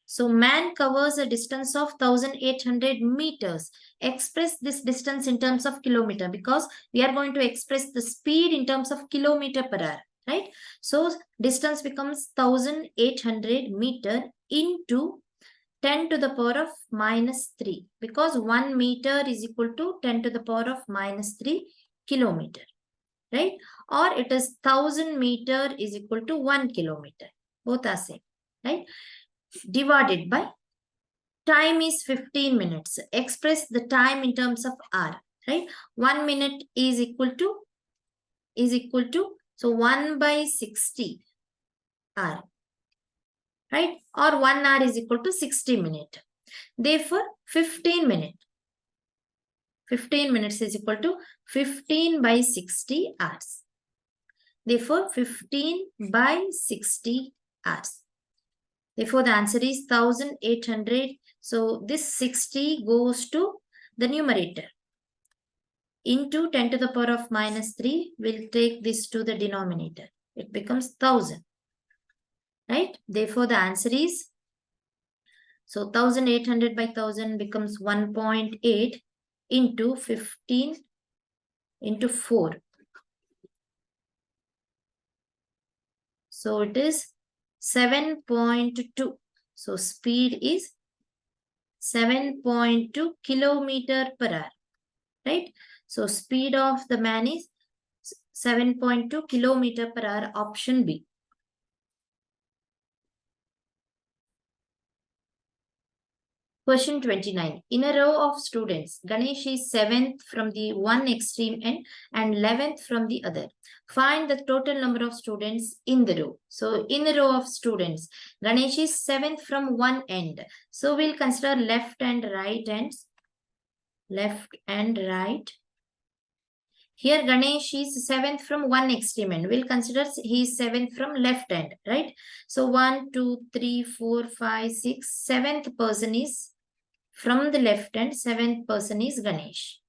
So man covers a distance of 1800 meters. Express this distance in terms of kilometer, because we are going to express the speed in terms of kilometer per hour, right? So distance becomes 1800 meter into 10 to the power of minus 3, because 1 meter is equal to 10 to the power of minus 3 kilometer, right? Or it is 1000 meter is equal to 1 kilometer. Both are same, right? Divided by time is 15 minutes. Express the time in terms of hour, right? 1 minute is equal to so 1 by 60 hour, right? Or 1 hour is equal to 60 minutes. Therefore 15 minutes is equal to 15 by 60 hours. Therefore 15 by 60 hours. Therefore the answer is 1800. So this 60 goes to the numerator. Into 10 to the power of minus 3, we'll take this to the denominator. It becomes 1000, right? Therefore the answer is, so 1800 by 1000 becomes 1.8 into 15 into 4. So it is 7.2. So speed is 7.2 kilometer per hour, right? So speed of the man is 7.2 kilometer per hour, option B. Question 29. In a row of students, Ganesh is 7th from the one extreme end and 11th from the other. Find the total number of students in the row. So in a row of students, Ganesh is 7th from one end. So we'll consider left and right ends. Left and right. Here Ganesh is 7th from one extreme end. We'll consider he is 7th from left end, right? So 1, 2, 3, 4, 5, 6, 7th person is from the left end, 7th person is Ganesh,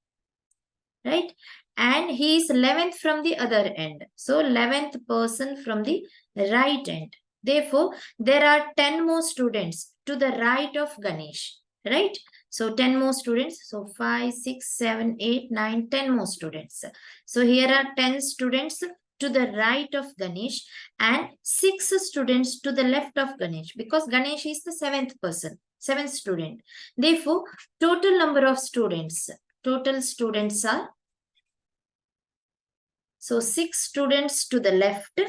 right? And he is 11th from the other end. So 11th person from the right end. Therefore, there are 10 more students to the right of Ganesh, right? So 10 more students. So 5, 6, 7, 8, 9, 10 more students. So here are 10 students to the right of Ganesh and 6 students to the left of Ganesh, because Ganesh is the 7th person, 7th student. Therefore, total number of students are, so 6 students to the left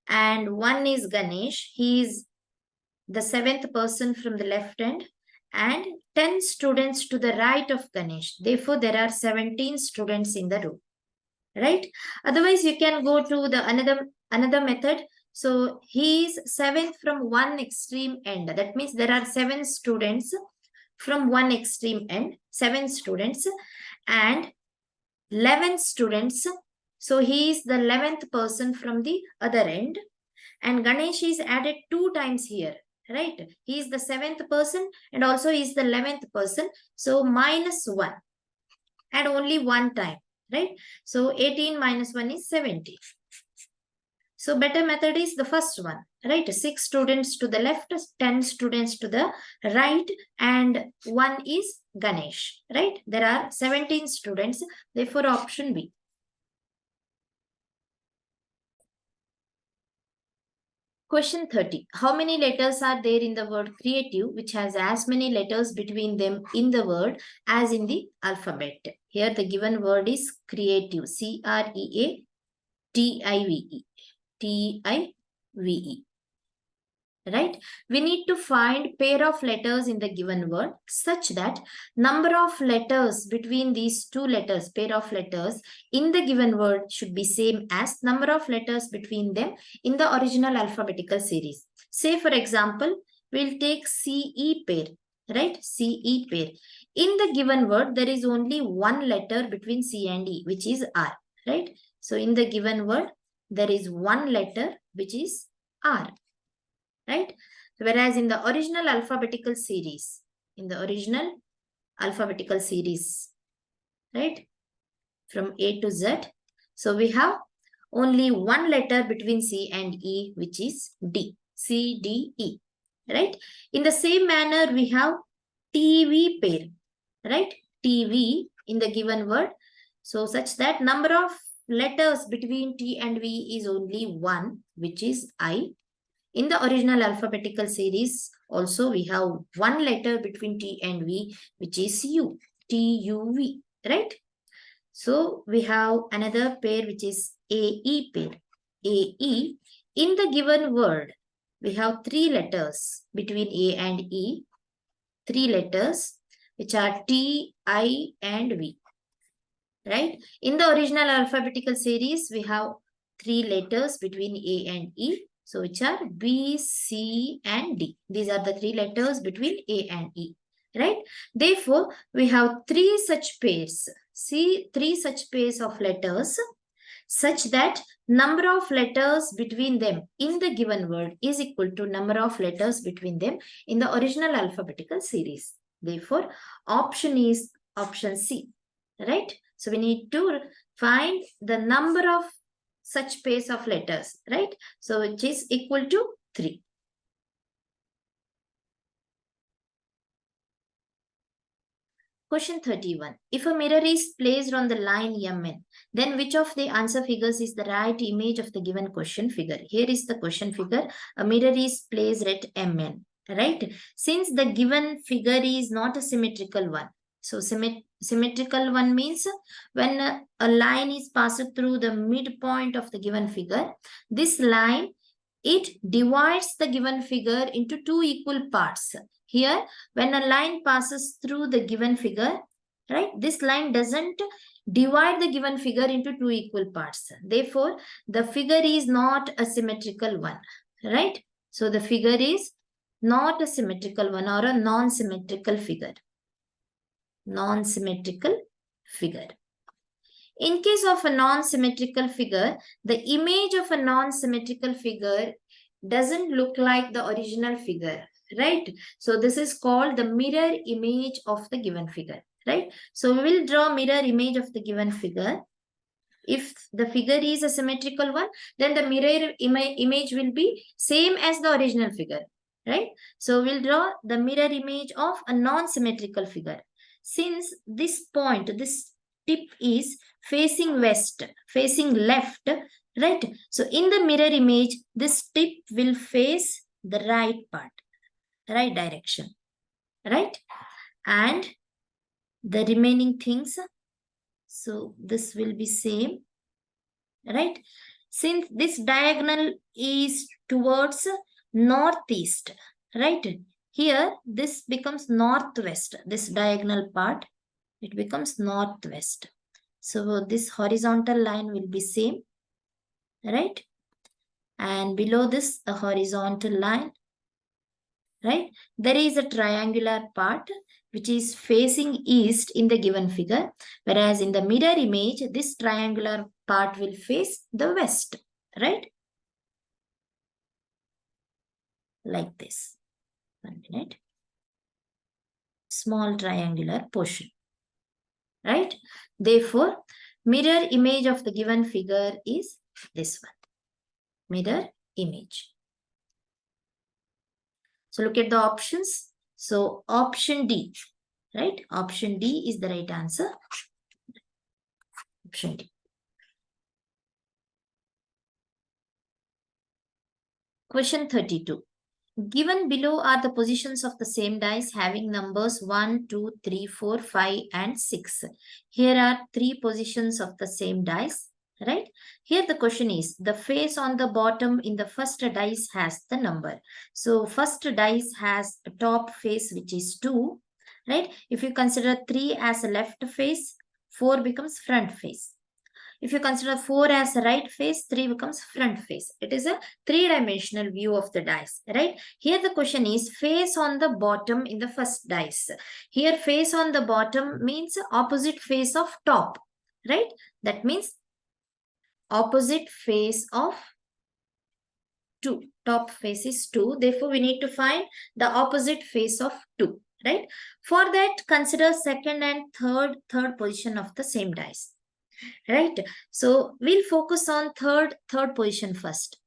and 1 is Ganesh. He is the 7th person from the left end, and 10 students to the right of Ganesh. Therefore, there are 17 students in the row, right? Otherwise, you can go to the another method. So he is 7th from one extreme end. That means there are 7 students from one extreme end, 7 students and 11 students. So he is the 11th person from the other end, and Ganesh is added 2 times here, right? He is the 7th person and also he is the 11th person. So minus 1 and only 1 time, right? So 18 minus 1 is 17. So better method is the first one, right? 6 students to the left, 10 students to the right, and 1 is Ganesh, right? There are 17 students, therefore option B. Question 30. How many letters are there in the word creative, which has as many letters between them in the word as in the alphabet? Here the given word is creative. C-R-E-A-T-I-V-E. T-I-V-E. Right? We need to find pair of letters in the given word such that number of letters between these two letters, pair of letters in the given word should be same as number of letters between them in the original alphabetical series. Say for example, we'll take CE pair, right? CE pair. In the given word, there is only one letter between C and E, which is R, right? So in the given word, there is one letter which is R. Right? Whereas in the original alphabetical series, right, from A to Z, so we have only one letter between C and E, which is D. C, D, E. Right? In the same manner, we have TV pair. Right? TV in the given word. So such that number of letters between T and V is only one, which is I. In the original alphabetical series, also we have one letter between T and V, which is U. T-U-V. Right? So we have another pair which is AE pair. AE. In the given word, we have three letters between A and E. Three letters which are T, I and V. Right? In the original alphabetical series, we have three letters between A and E. So which are B, C and D. These are the three letters between A and E. Right? Therefore, we have three such pairs. See, three such pairs of letters such that number of letters between them in the given word is equal to number of letters between them in the original alphabetical series. Therefore, option is option C. Right? So we need to find the number of such pairs of letters, right? So which is equal to 3. Question 31. If a mirror is placed on the line MN, then which of the answer figures is the right image of the given question figure? Here is the question figure. A mirror is placed at MN, right? Since the given figure is not a symmetrical one. So symmetrical one means when a line is passed through the midpoint of the given figure, this line, it divides the given figure into two equal parts. Here, when a line passes through the given figure, right, this line doesn't divide the given figure into two equal parts. Therefore, the figure is not a symmetrical one, right? So, the figure is not a symmetrical one or a non-symmetrical figure. Non-symmetrical figure. In case of a non-symmetrical figure, the image of a non-symmetrical figure doesn't look like the original figure, right? So this is called the mirror image of the given figure, right? So we will draw mirror image of the given figure. If the figure is a symmetrical one, then the mirror image will be same as the original figure, right? So we'll draw the mirror image of a non-symmetrical figure. Since this point, this tip is facing west, facing left, right? So in the mirror image, this tip will face the right part, right direction, right? And the remaining things, so this will be same, right? Since this diagonal is towards northeast, right? Here, this becomes northwest. This diagonal part, it becomes northwest. So this horizontal line will be same, right? And below this, a horizontal line, right? There is a triangular part which is facing east in the given figure, whereas in the mirror image, this triangular part will face the west, right? Like this. 1 minute. Small triangular portion, right? Therefore, mirror image of the given figure is this one. Mirror image. So look at the options. So option D, right? Option D is the right answer. Option D. Question 32. Given below are the positions of the same dice having numbers 1, 2, 3, 4, 5 and 6. Here are 3 positions of the same dice, right? Here the question is, the face on the bottom in the first dice has the number. So first dice has a top face which is 2, right? If you consider 3 as a left face, 4 becomes front face. If you consider 4 as a right face, 3 becomes front face. It is a 3-dimensional view of the dice, right? Here the question is face on the bottom in the first dice. Here face on the bottom means opposite face of top, right? That means opposite face of 2. Top face is 2. Therefore, we need to find the opposite face of 2, right? For that, consider second and third position of the same dice. right? So we'll focus on third position first,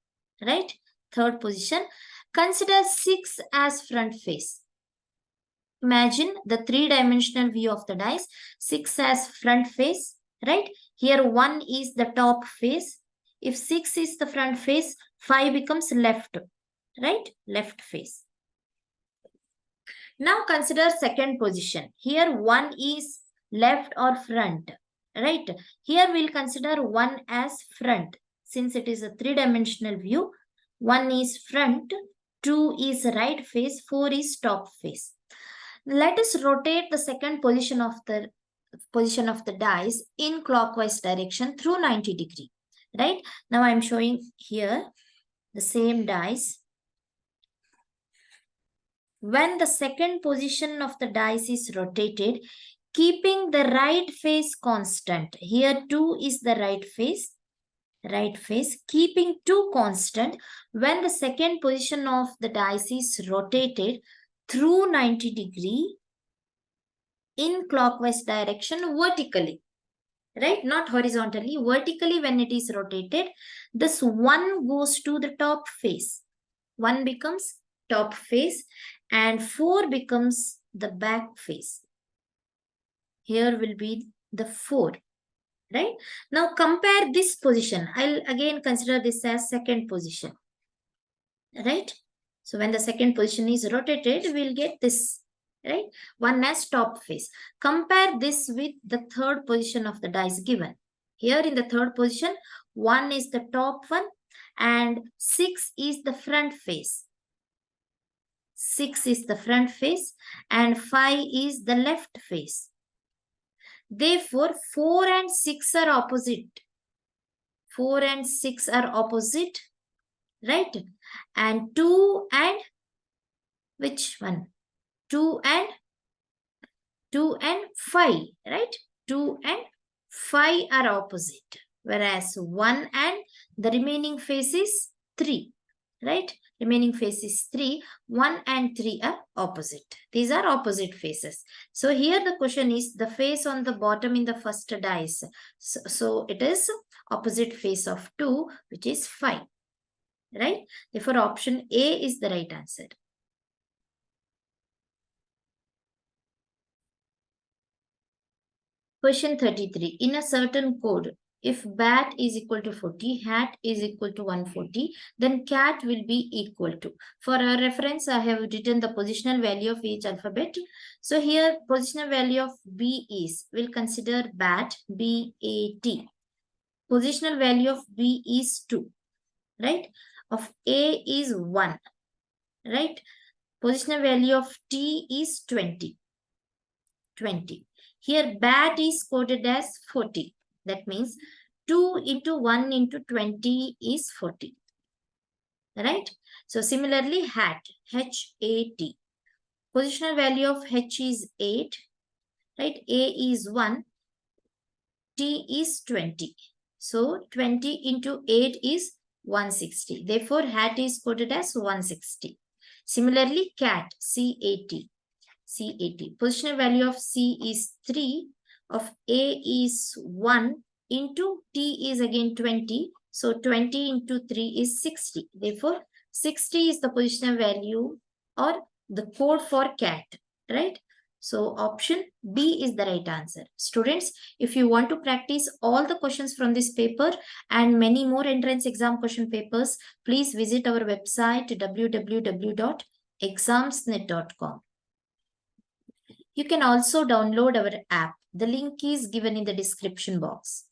right? Third position. Consider 6 as front face. Imagine the three-dimensional view of the dice. 6 as front face, right? Here 1 is the top face. If 6 is the front face, 5 becomes left, right? Left face. Now consider second position. Here 1 is left or front, right? Here we'll consider 1 as front. Since it is a three-dimensional view, 1 is front, 2 is right face, 4 is top face. Let us rotate the second position of the dice in clockwise direction through 90 degree, right? Now I'm showing here the same dice. When the second position of the dice is rotated, keeping the right face constant. Here 2 is the right face, keeping 2 constant. When the second position of the dice is rotated through 90 degree in clockwise direction vertically, right? Not horizontally, vertically. When it is rotated, this 1 goes to the top face. 1 becomes top face and 4 becomes the back face. Here will be the 4, right? Now compare this position. I'll again consider this as second position, right? So when the second position is rotated, we'll get this, right? 1 as top face. Compare this with the third position of the dice given. Here in the third position, 1 is the top one and 6 is the front face. 6 is the front face and 5 is the left face. Therefore, 4 and 6 are opposite. 4 and 6 are opposite, right? And 2 and which one? 2 and 5, right? 2 and 5 are opposite, whereas 1 and the remaining face is 3, right? Remaining face is 3, 1 and 3 are opposite. These are opposite faces. So here the question is the face on the bottom in the first dice. So it is opposite face of 2, which is 5, right? Therefore option A is the right answer. Question 33. In a certain code, if bat is equal to 40, hat is equal to 140, then cat will be equal to. For our reference, I have written the positional value of each alphabet. So here, positional value of B is, we'll consider bat, B-A-T. Positional value of B is 2, right? Of A is 1, right? Positional value of T is 20. 20. Here, bat is coded as 40. That means 2 into 1 into 20 is 40. Right? So, similarly, hat, H-A-T. Positional value of H is 8. Right? A is 1. T is 20. So, 20 into 8 is 160. Therefore, hat is coded as 160. Similarly, cat, C-A-T. C-A-T. Positional value of C is 3, of A is 1, into T is again 20. So 20 into 3 is 60. Therefore, 60 is the positional value or the code for cat, right? So option B is the right answer. Students, if you want to practice all the questions from this paper and many more entrance exam question papers, please visit our website www.examsnet.com. You can also download our app. The link is given in the description box.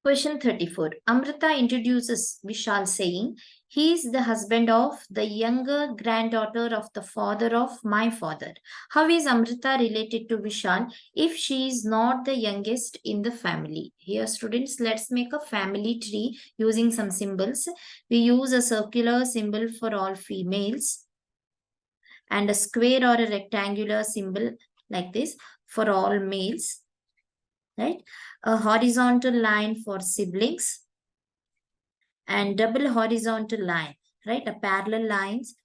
Question 34. Amrita introduces Vishal saying, he is the husband of the younger granddaughter of the father of my father. How is Amrita related to Vishal if she is not the youngest in the family? Here, students, let's make a family tree using some symbols. We use a circular symbol for all females and a square or a rectangular symbol like this for all males. Right? A horizontal line for siblings and double horizontal line, right? A parallel lines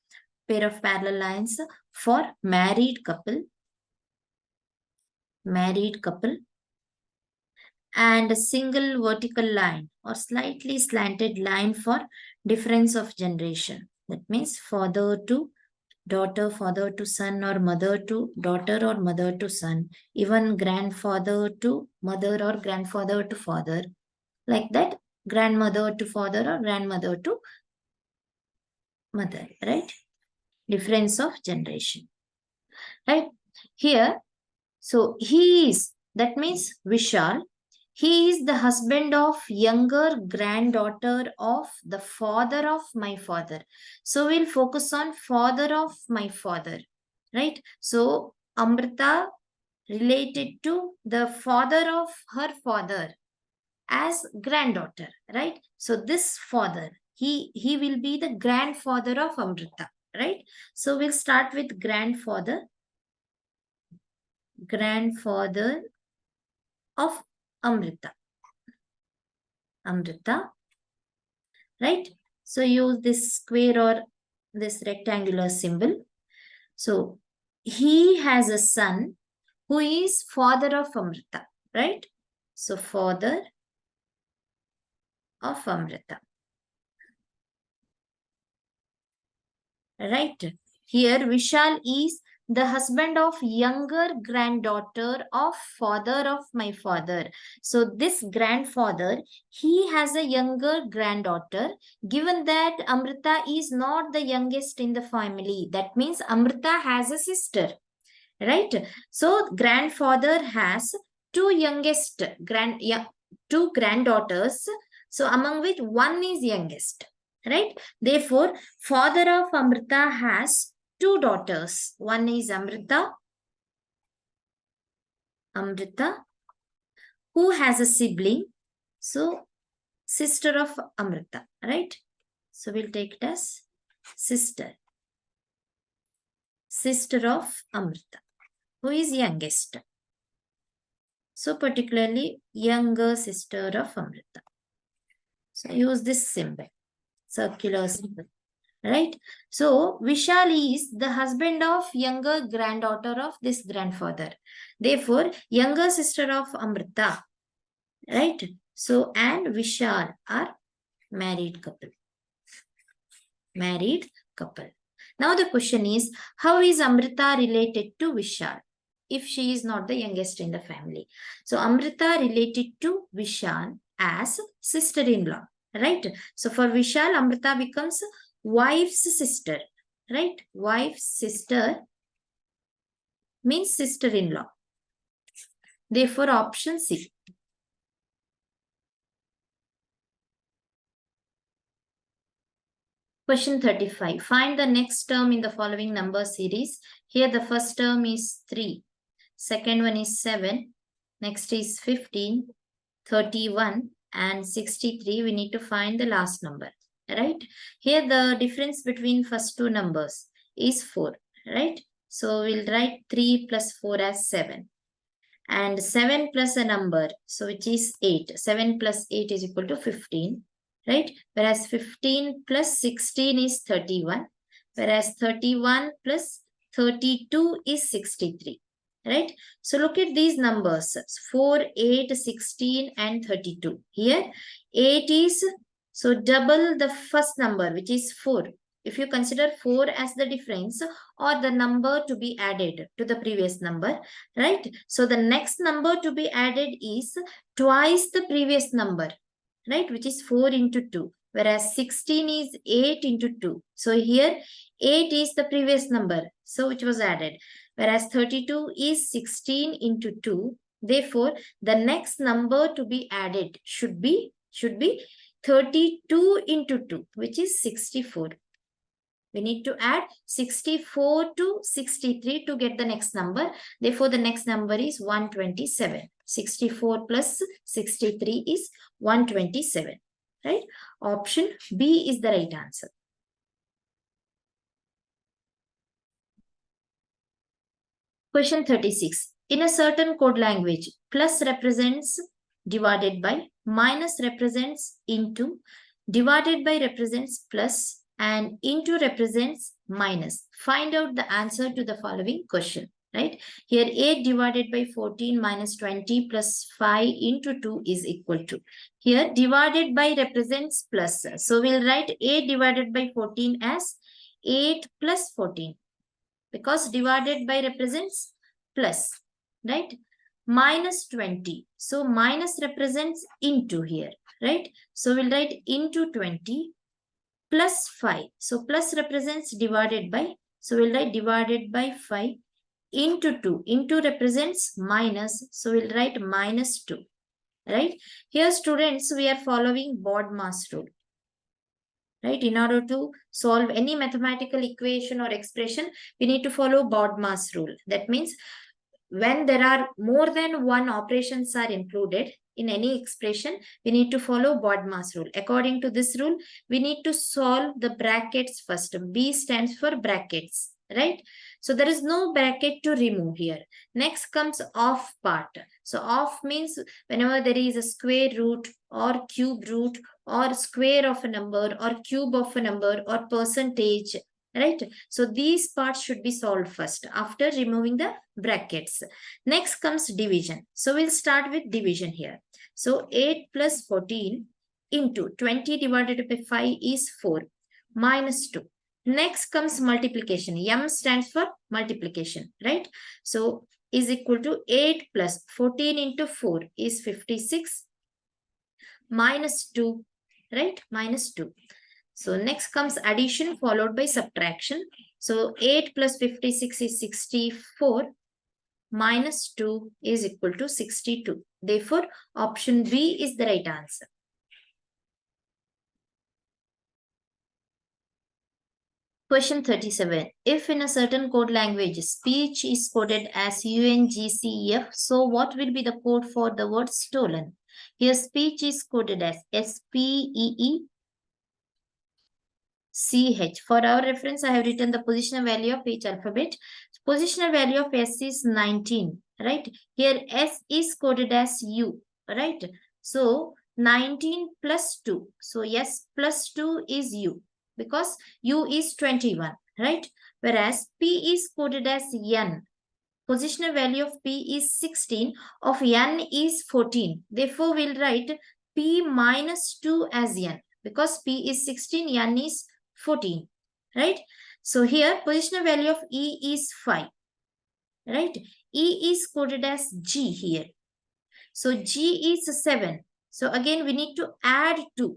pair of parallel lines for married couple, and a single vertical line or slightly slanted line for difference of generation. That means father to daughter, father to son, or mother to daughter, or mother to son, even grandfather to mother or grandfather to father, like that, grandmother to father or grandmother to mother, right? Difference of generation, right? Here, so he is, that means Vishal, he is the husband of younger granddaughter of the father of my father. So we'll focus on father of my father, right? So Amrita related to the father of her father as granddaughter, right? So this father, he will be the grandfather of Amrita, right? So we'll start with grandfather of Amrita, right? So use this square or this rectangular symbol. So he has a son who is father of Amrita, right? So father of Amrita, right? Here Vishal is the husband of younger granddaughter of father of my father. So this grandfather, he has a younger granddaughter. Given that Amrita is not the youngest in the family, that means Amrita has a sister, right? So grandfather has two granddaughters. So among which one is youngest, right? Therefore, father of Amrita has two daughters. One is Amrita, who has a sibling. So sister of Amrita, right? So we'll take it as sister of Amrita, who is youngest. So particularly younger sister of Amrita. So use this symbol, circular symbol, right? So Vishal is the husband of younger granddaughter of this grandfather. Therefore, younger sister of Amrita, right? So, and Vishal are married couple. Now the question is, how is Amrita related to Vishal if she is not the youngest in the family? So Amrita related to Vishal as sister-in-law, right? So for Vishal, Amrita becomes wife's sister, right? Wife's sister means sister-in-law. Therefore, option C. Question 35. Find the next term in the following number series. Here the first term is 3. Second one is 7. Next is 15, 31 and 63. We need to find the last number, right? Here the difference between first two numbers is 4, right? So we'll write 3 plus 4 as 7. And 7 plus a number, so which is 8. 7 plus 8 is equal to 15. Right? Whereas 15 plus 16 is 31. Whereas 31 plus 32 is 63. Right? So look at these numbers. 4, 8, 16 and 32. Here 8 is, so double the first number, which is 4. If you consider 4 as the difference or the number to be added to the previous number, right? So the next number to be added is twice the previous number, right? Which is 4 into 2. Whereas 16 is 8 into 2. So here 8 is the previous number, so which was added. Whereas 32 is 16 into 2. Therefore, the next number to be added should be 32 into 2, which is 64. We need to add 64 to 63 to get the next number. Therefore, the next number is 127. 64 plus 63 is 127. Right? Option B is the right answer. Question 36. In a certain code language, plus represents divided by, minus represents into, divided by represents plus, and into represents minus. Find out the answer to the following question, right? Here 8 divided by 14 minus 20 plus 5 into 2 is equal to. Here divided by represents plus. So we'll write 8 divided by 14 as 8 plus 14 because divided by represents plus, right? Minus 20. So minus represents into here, right? So we'll write into 20 plus 5. So plus represents divided by. So we'll write divided by 5 into 2. Into represents minus. So we'll write minus 2. Right? Here students, we are following BODMAS rule. Right? In order to solve any mathematical equation or expression, we need to follow BODMAS rule. That means when there are more than one operations are included in any expression, we need to follow BODMAS rule. According to this rule, we need to solve the brackets first. B stands for brackets, right? So there is no bracket to remove here. Next comes off part. So off means whenever there is a square root or cube root or square of a number or cube of a number or percentage, right? So these parts should be solved first after removing the brackets. Next comes division. So we'll start with division here. So 8 plus 14 into 20 divided by 5 is 4 minus 2. Next comes multiplication. M stands for multiplication, right? So is equal to 8 plus 14 into 4 is 56 minus 2, right? Minus 2. So next comes addition followed by subtraction. So 8 plus 56 is 64 minus 2 is equal to 62. Therefore, option B is the right answer. Question 37. If in a certain code language, speech is coded as UNGCF, so what will be the code for the word stolen? Here, speech is coded as SPEECH. For our reference, I have written the positional value of each alphabet. Positional value of S is 19, right? Here, S is coded as U, right? So, 19 plus 2. So, S plus 2 is U because U is 21, right? Whereas P is coded as N. Positional value of P is 16, of N is 14. Therefore, we'll write P minus 2 as N because P is 16, N is 14, right? So here, positional value of E is 5, right? E is coded as G here. So G is 7. So again, we need to add 2,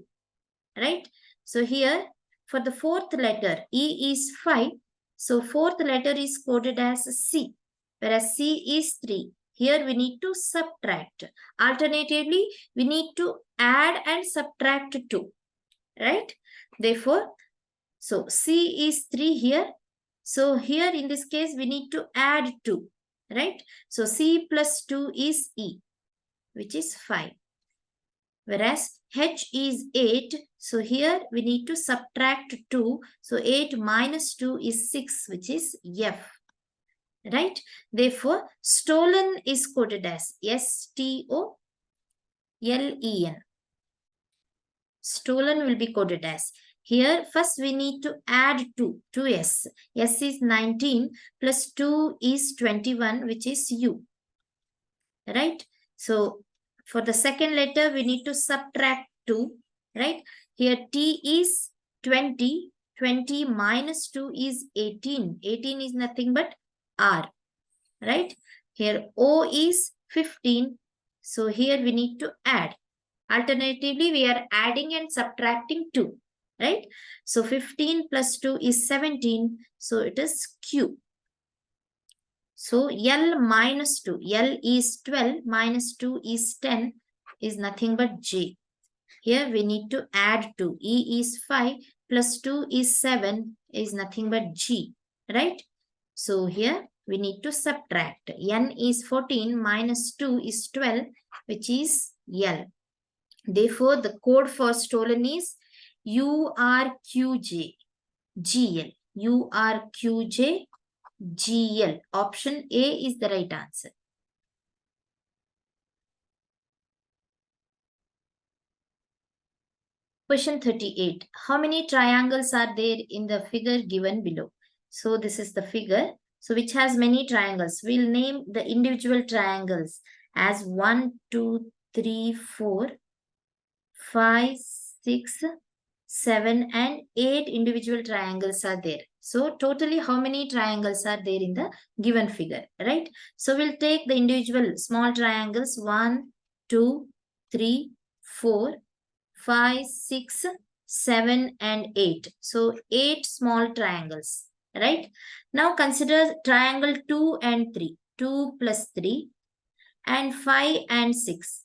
right? So here, for the fourth letter, E is 5. So fourth letter is coded as C, whereas C is 3. Here we need to subtract. Alternatively, we need to add and subtract 2, right? Therefore, so C is 3 here. So here in this case, we need to add 2, right? So C plus 2 is E, which is 5. Whereas H is 8. So here we need to subtract 2. So 8 minus 2 is 6, which is F. Right? Therefore, stolen is coded as STOLEN. Stolen will be coded as. Here, first we need to add 2 to S. S is 19 plus 2 is 21, which is U. Right? So, for the second letter, we need to subtract 2. Right? Here, T is 20. 20 minus 2 is 18. 18 is nothing but R. Right? Here, O is 15. So, here we need to add. Alternatively, we are adding and subtracting 2, right? So 15 plus 2 is 17. So it is Q. So L minus 2. L is 12 minus 2 is 10 is nothing but J. Here we need to add 2. E is 5 plus 2 is 7 is nothing but G, right? So here we need to subtract. N is 14 minus 2 is 12, which is L. Therefore, the code for stolen is URQJ GL. URQJ GL. Option A is the right answer. Question 38. How many triangles are there in the figure given below? So this is the figure. So which has many triangles. We'll name the individual triangles as 1, 2, 3, 4, 5, 6, 7 and 8 individual triangles are there. So totally how many triangles are there in the given figure, right? So we'll take the individual small triangles 1, 2, 3, 4, 5, 6, 7 and 8. So 8 small triangles, right? Now consider triangle 2 and 3. 2 plus 3 and 5 and 6.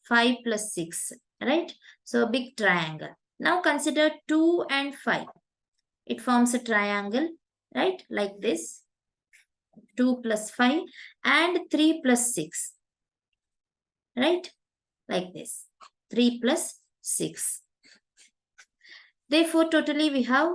5 plus 6, right? So big triangle. Now consider 2 and 5. It forms a triangle, right? Like this. 2 plus 5 and 3 plus 6, right? Like this. 3 plus 6. Therefore, totally we have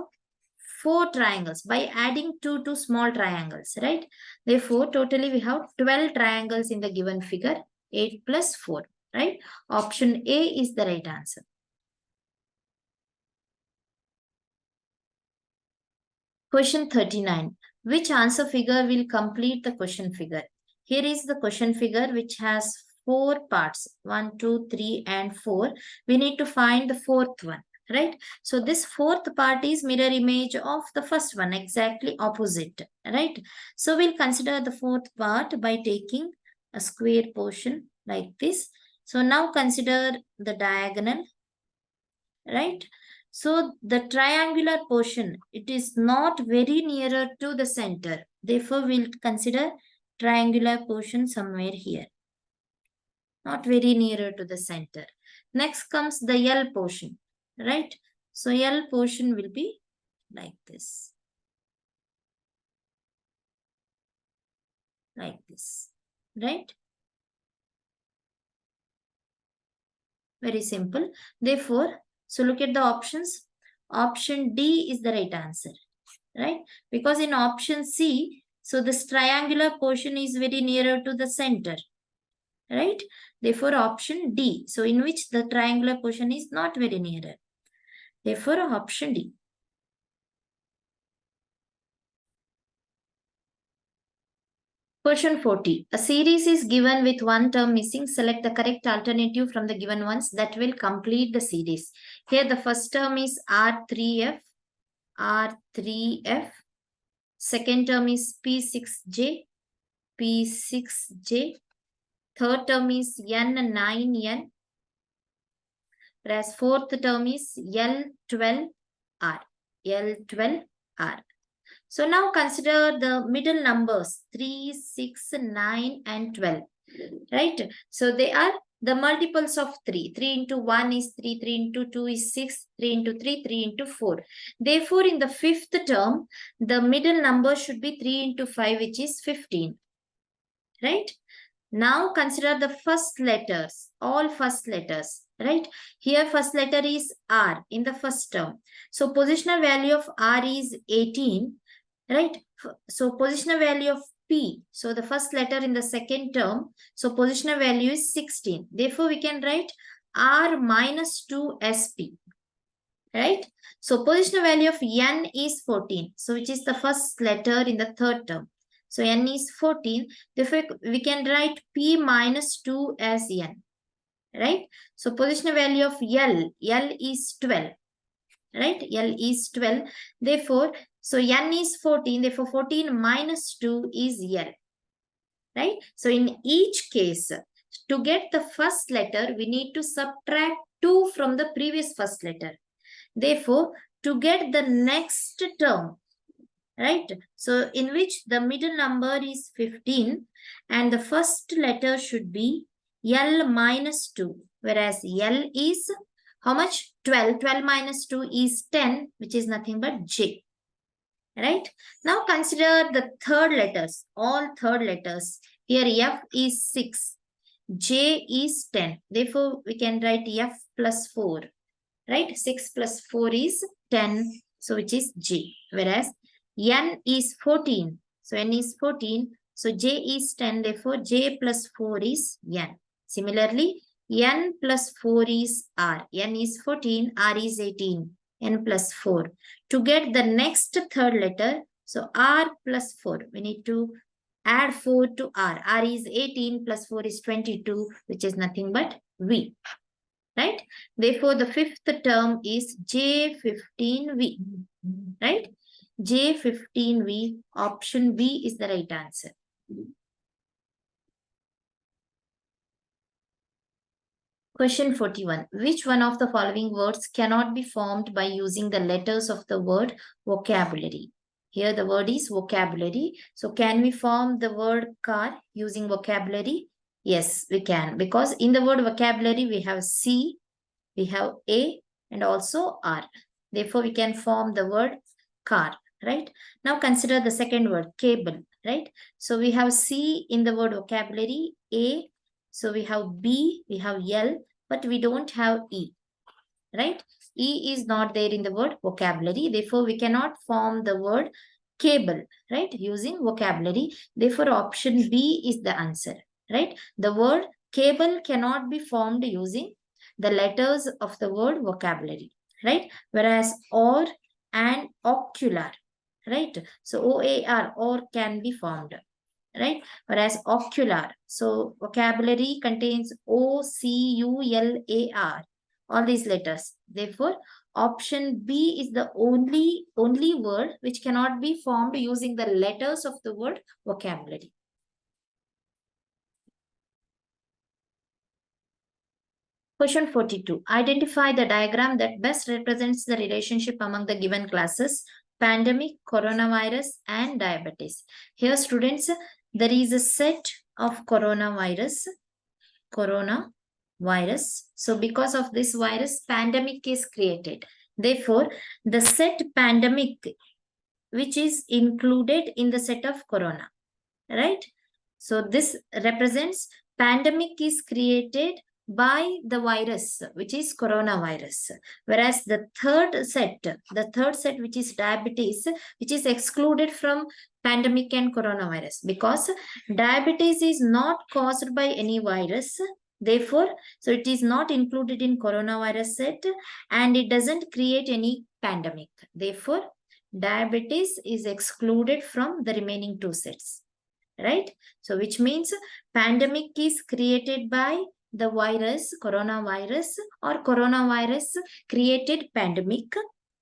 4 triangles by adding 2 small triangles, right? Therefore, totally we have 12 triangles in the given figure. 8 plus 4, right? Option A is the right answer. Question 39. Which answer figure will complete the question figure? Here is the question figure which has 4 parts. 1, 2, 3 and 4. We need to find the 4th one, right? So this 4th part is mirror image of the first one, exactly opposite, right? So we'll consider the 4th part by taking a square portion like this. So now consider the diagonal, right? So the triangular portion, it is not very nearer to the center. Therefore, we'll consider triangular portion somewhere here. Not very nearer to the center. Next comes the L portion, right? So L portion will be like this. Like this, right? Very simple. Therefore, so look at the options. Option D is the right answer, right? Because in option C, so this triangular portion is very nearer to the center, right? Therefore, option D. So in which the triangular portion is not very nearer. Therefore, option D. Question 40. A series is given with one term missing. Select the correct alternative from the given ones that will complete the series. Here the first term is R3F. R3F. Second term is P6J. P6J. Third term is N9N. Whereas fourth term is L12R. L12R. So now consider the middle numbers 3, 6, 9 and 12. Right? So they are the multiples of 3. 3 into 1 is 3, 3 into 2 is 6, 3 into 3, 3 into 4. Therefore, in the fifth term, the middle number should be 3 into 5, which is 15. Right? Now consider the first letters, all first letters, right? Here first letter is R in the first term. So positional value of R is 18, right? So positional value of P, so the first letter in the second term, so positional value is 16. Therefore, we can write R minus 2 SP, right? So positional value of N is 14, so which is the first letter in the third term. So N is 14. Therefore, we can write P minus 2 as N, right? So positional value of L is 12, right? L is 12. Therefore, so N is 14. Therefore, 14 minus 2 is L, right? So in each case, to get the first letter, we need to subtract 2 from the previous first letter. Therefore, to get the next term, right? So in which the middle number is 15 and the first letter should be L minus 2, whereas L is how much? 12. 12 minus 2 is 10, which is nothing but J, right? Now consider the third letters, all third letters. Here F is 6, J is 10. Therefore, we can write F plus 4, right? 6 plus 4 is 10, so which is J, whereas N is 14. So N is 14. So J is 10. Therefore, J plus 4 is N. Similarly, N plus 4 is R. N is 14. R is 18. N plus 4. To get the next third letter, So R plus 4, we need to add 4 to R. R is 18 plus 4 is 22, which is nothing but V. Right? Therefore, the fifth term is J15V. Right? J15V, option B is the right answer. Question 41. Which one of the following words cannot be formed by using the letters of the word vocabulary? Here the word is vocabulary. So can we form the word car using vocabulary? Yes, we can. Because in the word vocabulary, we have C, we have A, and also R. Therefore, we can form the word car, right? Now consider the second word, cable, right? So we have C in the word vocabulary, A, so we have B, we have L, but we don't have E, right? E is not there in the word vocabulary. Therefore, we cannot form the word cable, right? Using vocabulary. Therefore, option B is the answer, right? The word cable cannot be formed using the letters of the word vocabulary, right? Whereas or and ocular, right? So OAR, or can be formed, right? Whereas ocular, so vocabulary contains OCULAR, all these letters. Therefore, option B is the only word which cannot be formed using the letters of the word vocabulary. Question 42. Identify the diagram that best represents the relationship among the given classes: pandemic, coronavirus, and diabetes. Here, students, there is a set of coronavirus. So because of this virus, pandemic is created. Therefore, the set pandemic, which is included in the set of corona, right? So this represents pandemic is created by the virus, which is coronavirus. Whereas the third set, which is diabetes, which is excluded from pandemic and coronavirus, because diabetes is not caused by any virus. Therefore, so it is not included in coronavirus set, and it doesn't create any pandemic. Therefore, diabetes is excluded from the remaining two sets, right? So which means pandemic is created by the virus, coronavirus, or coronavirus created pandemic,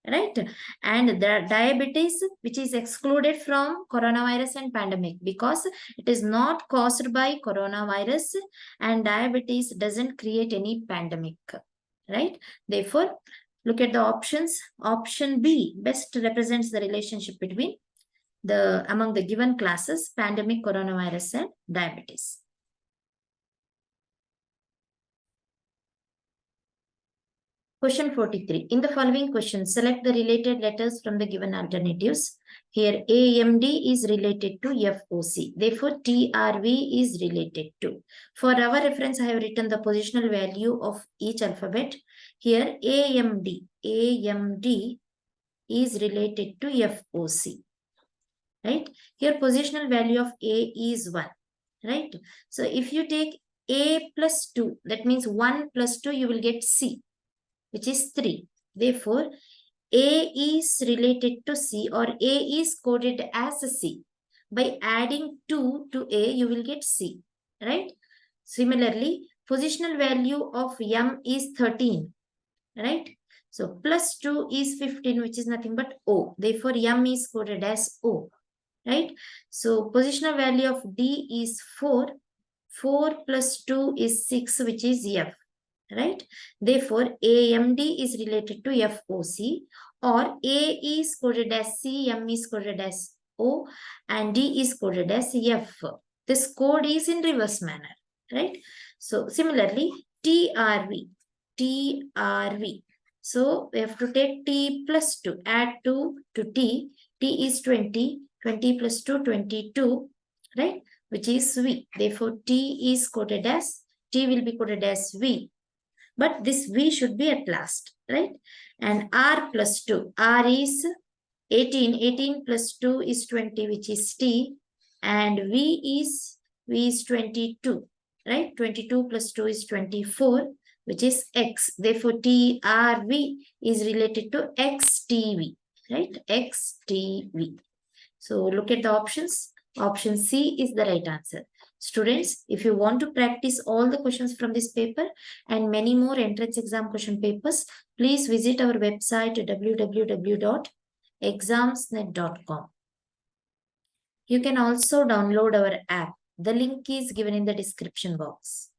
right? And the diabetes, which is excluded from coronavirus and pandemic, because it is not caused by coronavirus, and diabetes doesn't create any pandemic, right? Therefore, look at the options. Option B best represents the relationship between among the given classes: pandemic, coronavirus, and diabetes. Question 43. In the following questions, select the related letters from the given alternatives. Here, AMD is related to FOC. Therefore, TRV is related to. For our reference, I have written the positional value of each alphabet. Here, AMD is related to FOC. Right? Here, positional value of A is 1. Right? So, if you take A plus 2, that means 1 plus 2, you will get C, which is 3. Therefore, A is related to C, or A is coded as a C. By adding 2 to A, you will get C, right? Similarly, positional value of M is 13, right? So, plus 2 is 15, which is nothing but O. Therefore, M is coded as O, right? So, positional value of D is 4. 4 plus 2 is 6, which is F, right? Therefore, AMD is related to FOC, or A is coded as C, M is coded as O, and D is coded as F. This code is in reverse manner, right? So, similarly, TRV. So, we have to take T plus 2, add 2 to T. T is 20, 20 plus 2, 22, right? Which is V. Therefore, T will be coded as V. But this V should be at last, right? And R plus 2. R is 18. 18 plus 2 is 20, which is T. And V is 22, right? 22 plus 2 is 24, which is X. Therefore, TRV is related to XTV, right? XTV. So look at the options. Option C is the right answer. Students, if you want to practice all the questions from this paper and many more entrance exam question papers, please visit our website www.examsnet.com. You can also download our app. The link is given in the description box.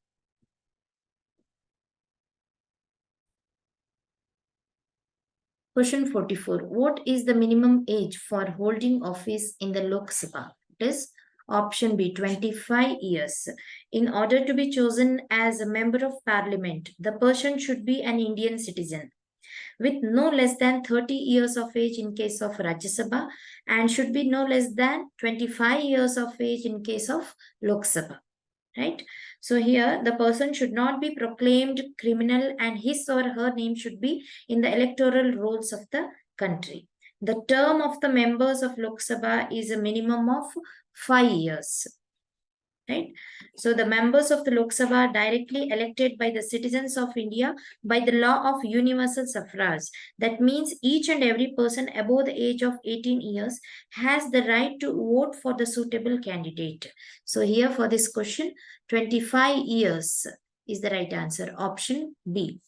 Question 44. What is the minimum age for holding office in the Lok Sabha? It is option B, 25 years. In order to be chosen as a member of parliament, the person should be an Indian citizen with no less than 30 years of age in case of Rajya Sabha and should be no less than 25 years of age in case of Lok Sabha. Right? So here the person should not be proclaimed criminal and his or her name should be in the electoral rolls of the country. The term of the members of Lok Sabha is a minimum of 5 years. Right? So the members of the Lok Sabha are directly elected by the citizens of India by the law of universal suffrage. That means each and every person above the age of 18 years has the right to vote for the suitable candidate. So here for this question, 25 years is the right answer. Option B.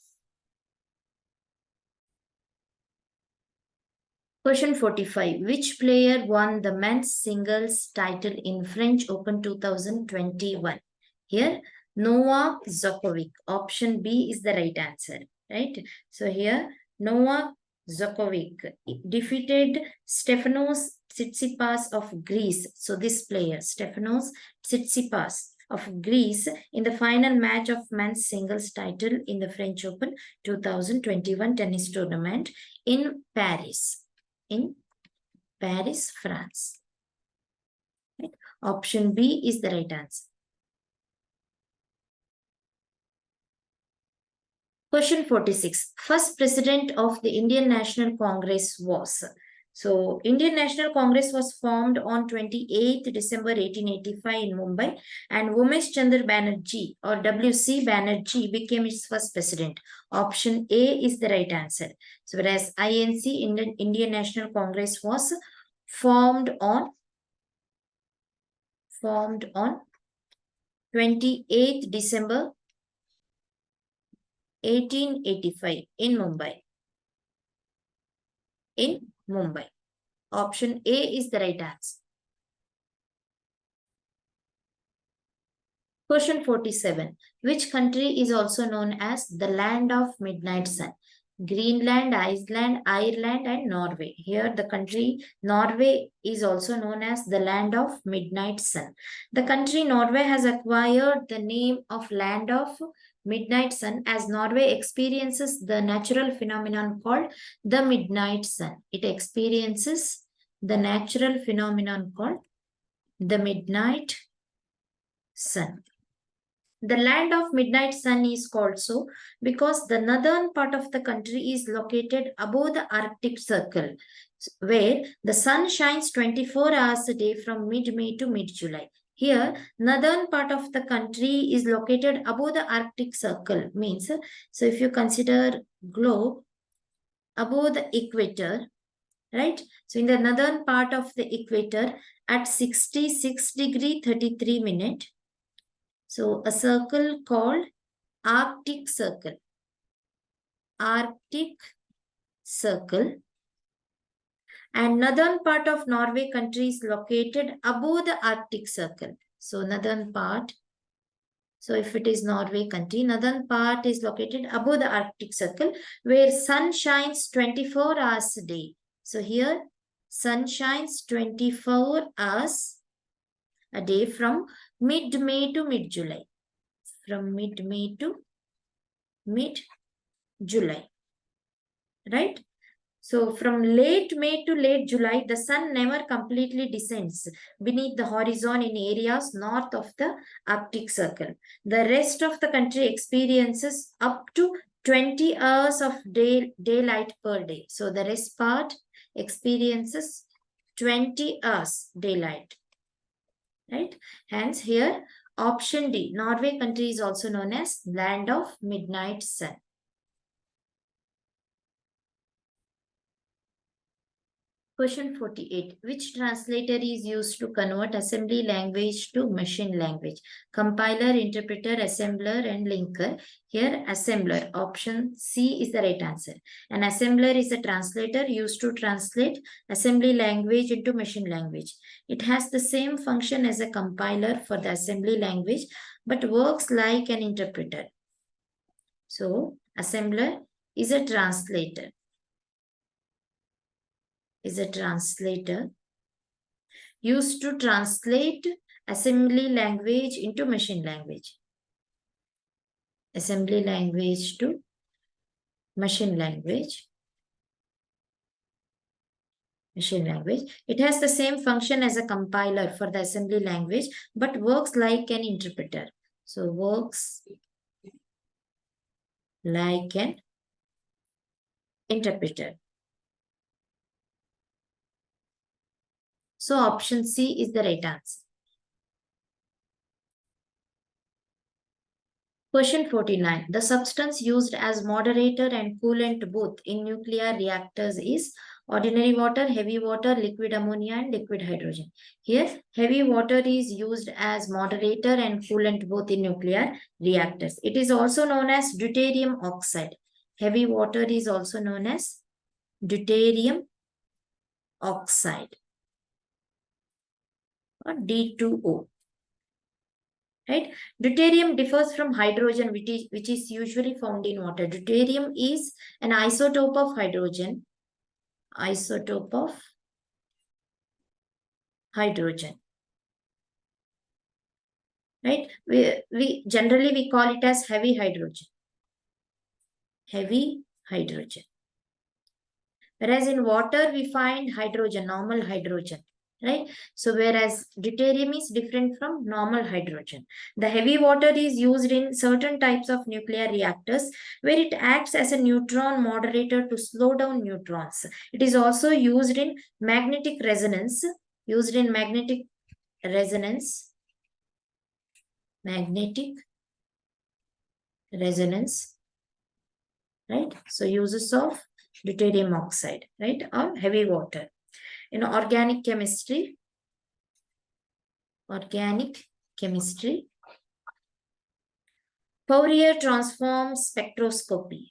Question 45. Which player won the men's singles title in French Open 2021? Here, Novak Djokovic. Option B is the right answer. Right? So here, Novak Djokovic defeated Stefanos Tsitsipas of Greece. So this player, Stefanos Tsitsipas of Greece, in the final match of men's singles title in the French Open 2021 tennis tournament in Paris. In Paris, France. Right? Option B is the right answer. Question 46. First president of the Indian National Congress was. So, Indian National Congress was formed on 28th December 1885 in Mumbai and Umesh Chandra Banerjee or W.C. Banerjee became its first president. Option A is the right answer. So, whereas INC, Indian National Congress was formed on 28th December 1885 in Mumbai. In Mumbai. Option A is the right answer. Question 47. Which country is also known as the land of midnight sun? Greenland, Iceland, Ireland and Norway. Here the country Norway is also known as the land of midnight sun. The country Norway has acquired the name of land of midnight sun as Norway experiences the natural phenomenon called the midnight sun. It experiences the natural phenomenon called the midnight sun. The land of midnight sun is called so because the northern part of the country is located above the Arctic Circle, where the sun shines 24 hours a day from mid-May to mid-July. Here, northern part of the country is located above the Arctic Circle, means, so if you consider globe above the equator, right? So in the northern part of the equator at 66 degree 33 minute, so a circle called Arctic Circle. Arctic Circle. And northern part of Norway country is located above the Arctic Circle. So northern part. So if it is Norway country, northern part is located above the Arctic Circle where sun shines 24 hours a day. So here sun shines 24 hours a day from mid-May to mid-July. From mid-May to mid-July. Right? So from late May to late July, the sun never completely descends beneath the horizon in areas north of the Arctic Circle. The rest of the country experiences up to 20 hours of daylight per day. So the rest part experiences 20 hours daylight. Right? Hence here option D, Norway country is also known as land of midnight sun. Question 48. Which translator is used to convert assembly language to machine language? Compiler, interpreter, assembler, and linker. Here, assembler. Option C is the right answer. An assembler is a translator used to translate assembly language into machine language. It has the same function as a compiler for the assembly language, but works like an interpreter. So, assembler is a translator. Used to translate assembly language into machine language. Assembly language to machine language. It has the same function as a compiler for the assembly language, but works like an interpreter. So, works like an interpreter. So, option C is the right answer. Question 49. The substance used as moderator and coolant both in nuclear reactors is ordinary water, heavy water, liquid ammonia, and liquid hydrogen. Here, heavy water is used as moderator and coolant both in nuclear reactors. It is also known as deuterium oxide. Heavy water is also known as deuterium oxide or D2O. Right? Deuterium differs from hydrogen, which is usually found in water. Deuterium is an isotope of hydrogen. Right? We generally call it as heavy hydrogen. Whereas in water, we find hydrogen, normal hydrogen. Right? So, whereas deuterium is different from normal hydrogen. The heavy water is used in certain types of nuclear reactors where it acts as a neutron moderator to slow down neutrons. It is also used in magnetic resonance. Right? So, uses of deuterium oxide, right, or heavy water. In organic chemistry, Fourier transform spectroscopy.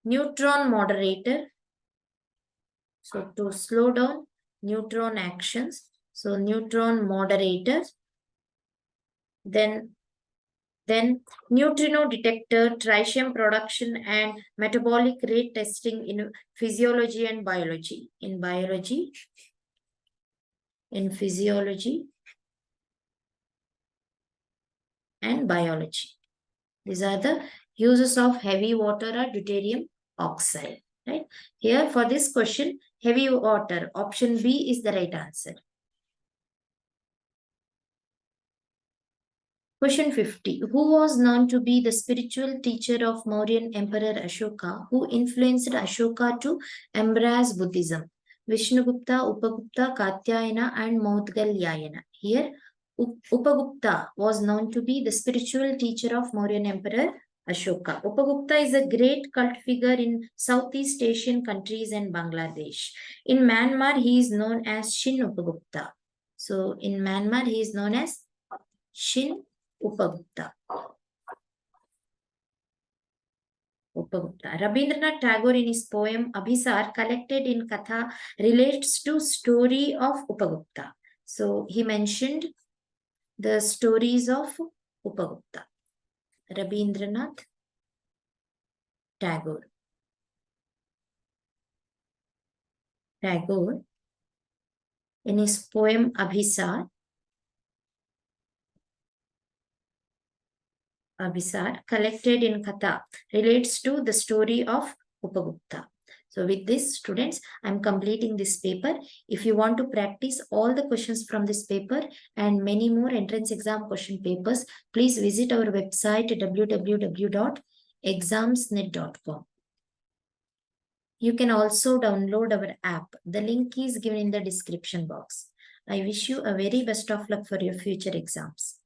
Neutron moderator. So, to slow down neutron actions. So, neutron moderator. Then neutrino detector, tritium production, and metabolic rate testing in physiology and biology. In physiology and biology. These are the uses of heavy water or deuterium oxide. Right? Here for this question, heavy water, option B is the right answer. Question 50. Who was known to be the spiritual teacher of Mauryan Emperor Ashoka, who influenced Ashoka to embrace Buddhism? Vishnugupta, Upagupta, Katyayana, and Maudgalyayana. Here, Upagupta was known to be the spiritual teacher of Mauryan Emperor Ashoka. Upagupta is a great cult figure in Southeast Asian countries and Bangladesh. In Myanmar, he is known as Shin Upagupta. So, in Myanmar, he is known as Shin Upagupta. Rabindranath Tagore in his poem Abhisar, collected in Katha, relates to story of Upagupta. So, he mentioned the stories of Upagupta. Rabindranath Tagore. In his poem Abhisar, collected in Katha, relates to the story of Upagupta. So with this, students, I'm completing this paper. If you want to practice all the questions from this paper and many more entrance exam question papers, please visit our website www.examsnet.com. You can also download our app. The link is given in the description box. I wish you a very best of luck for your future exams.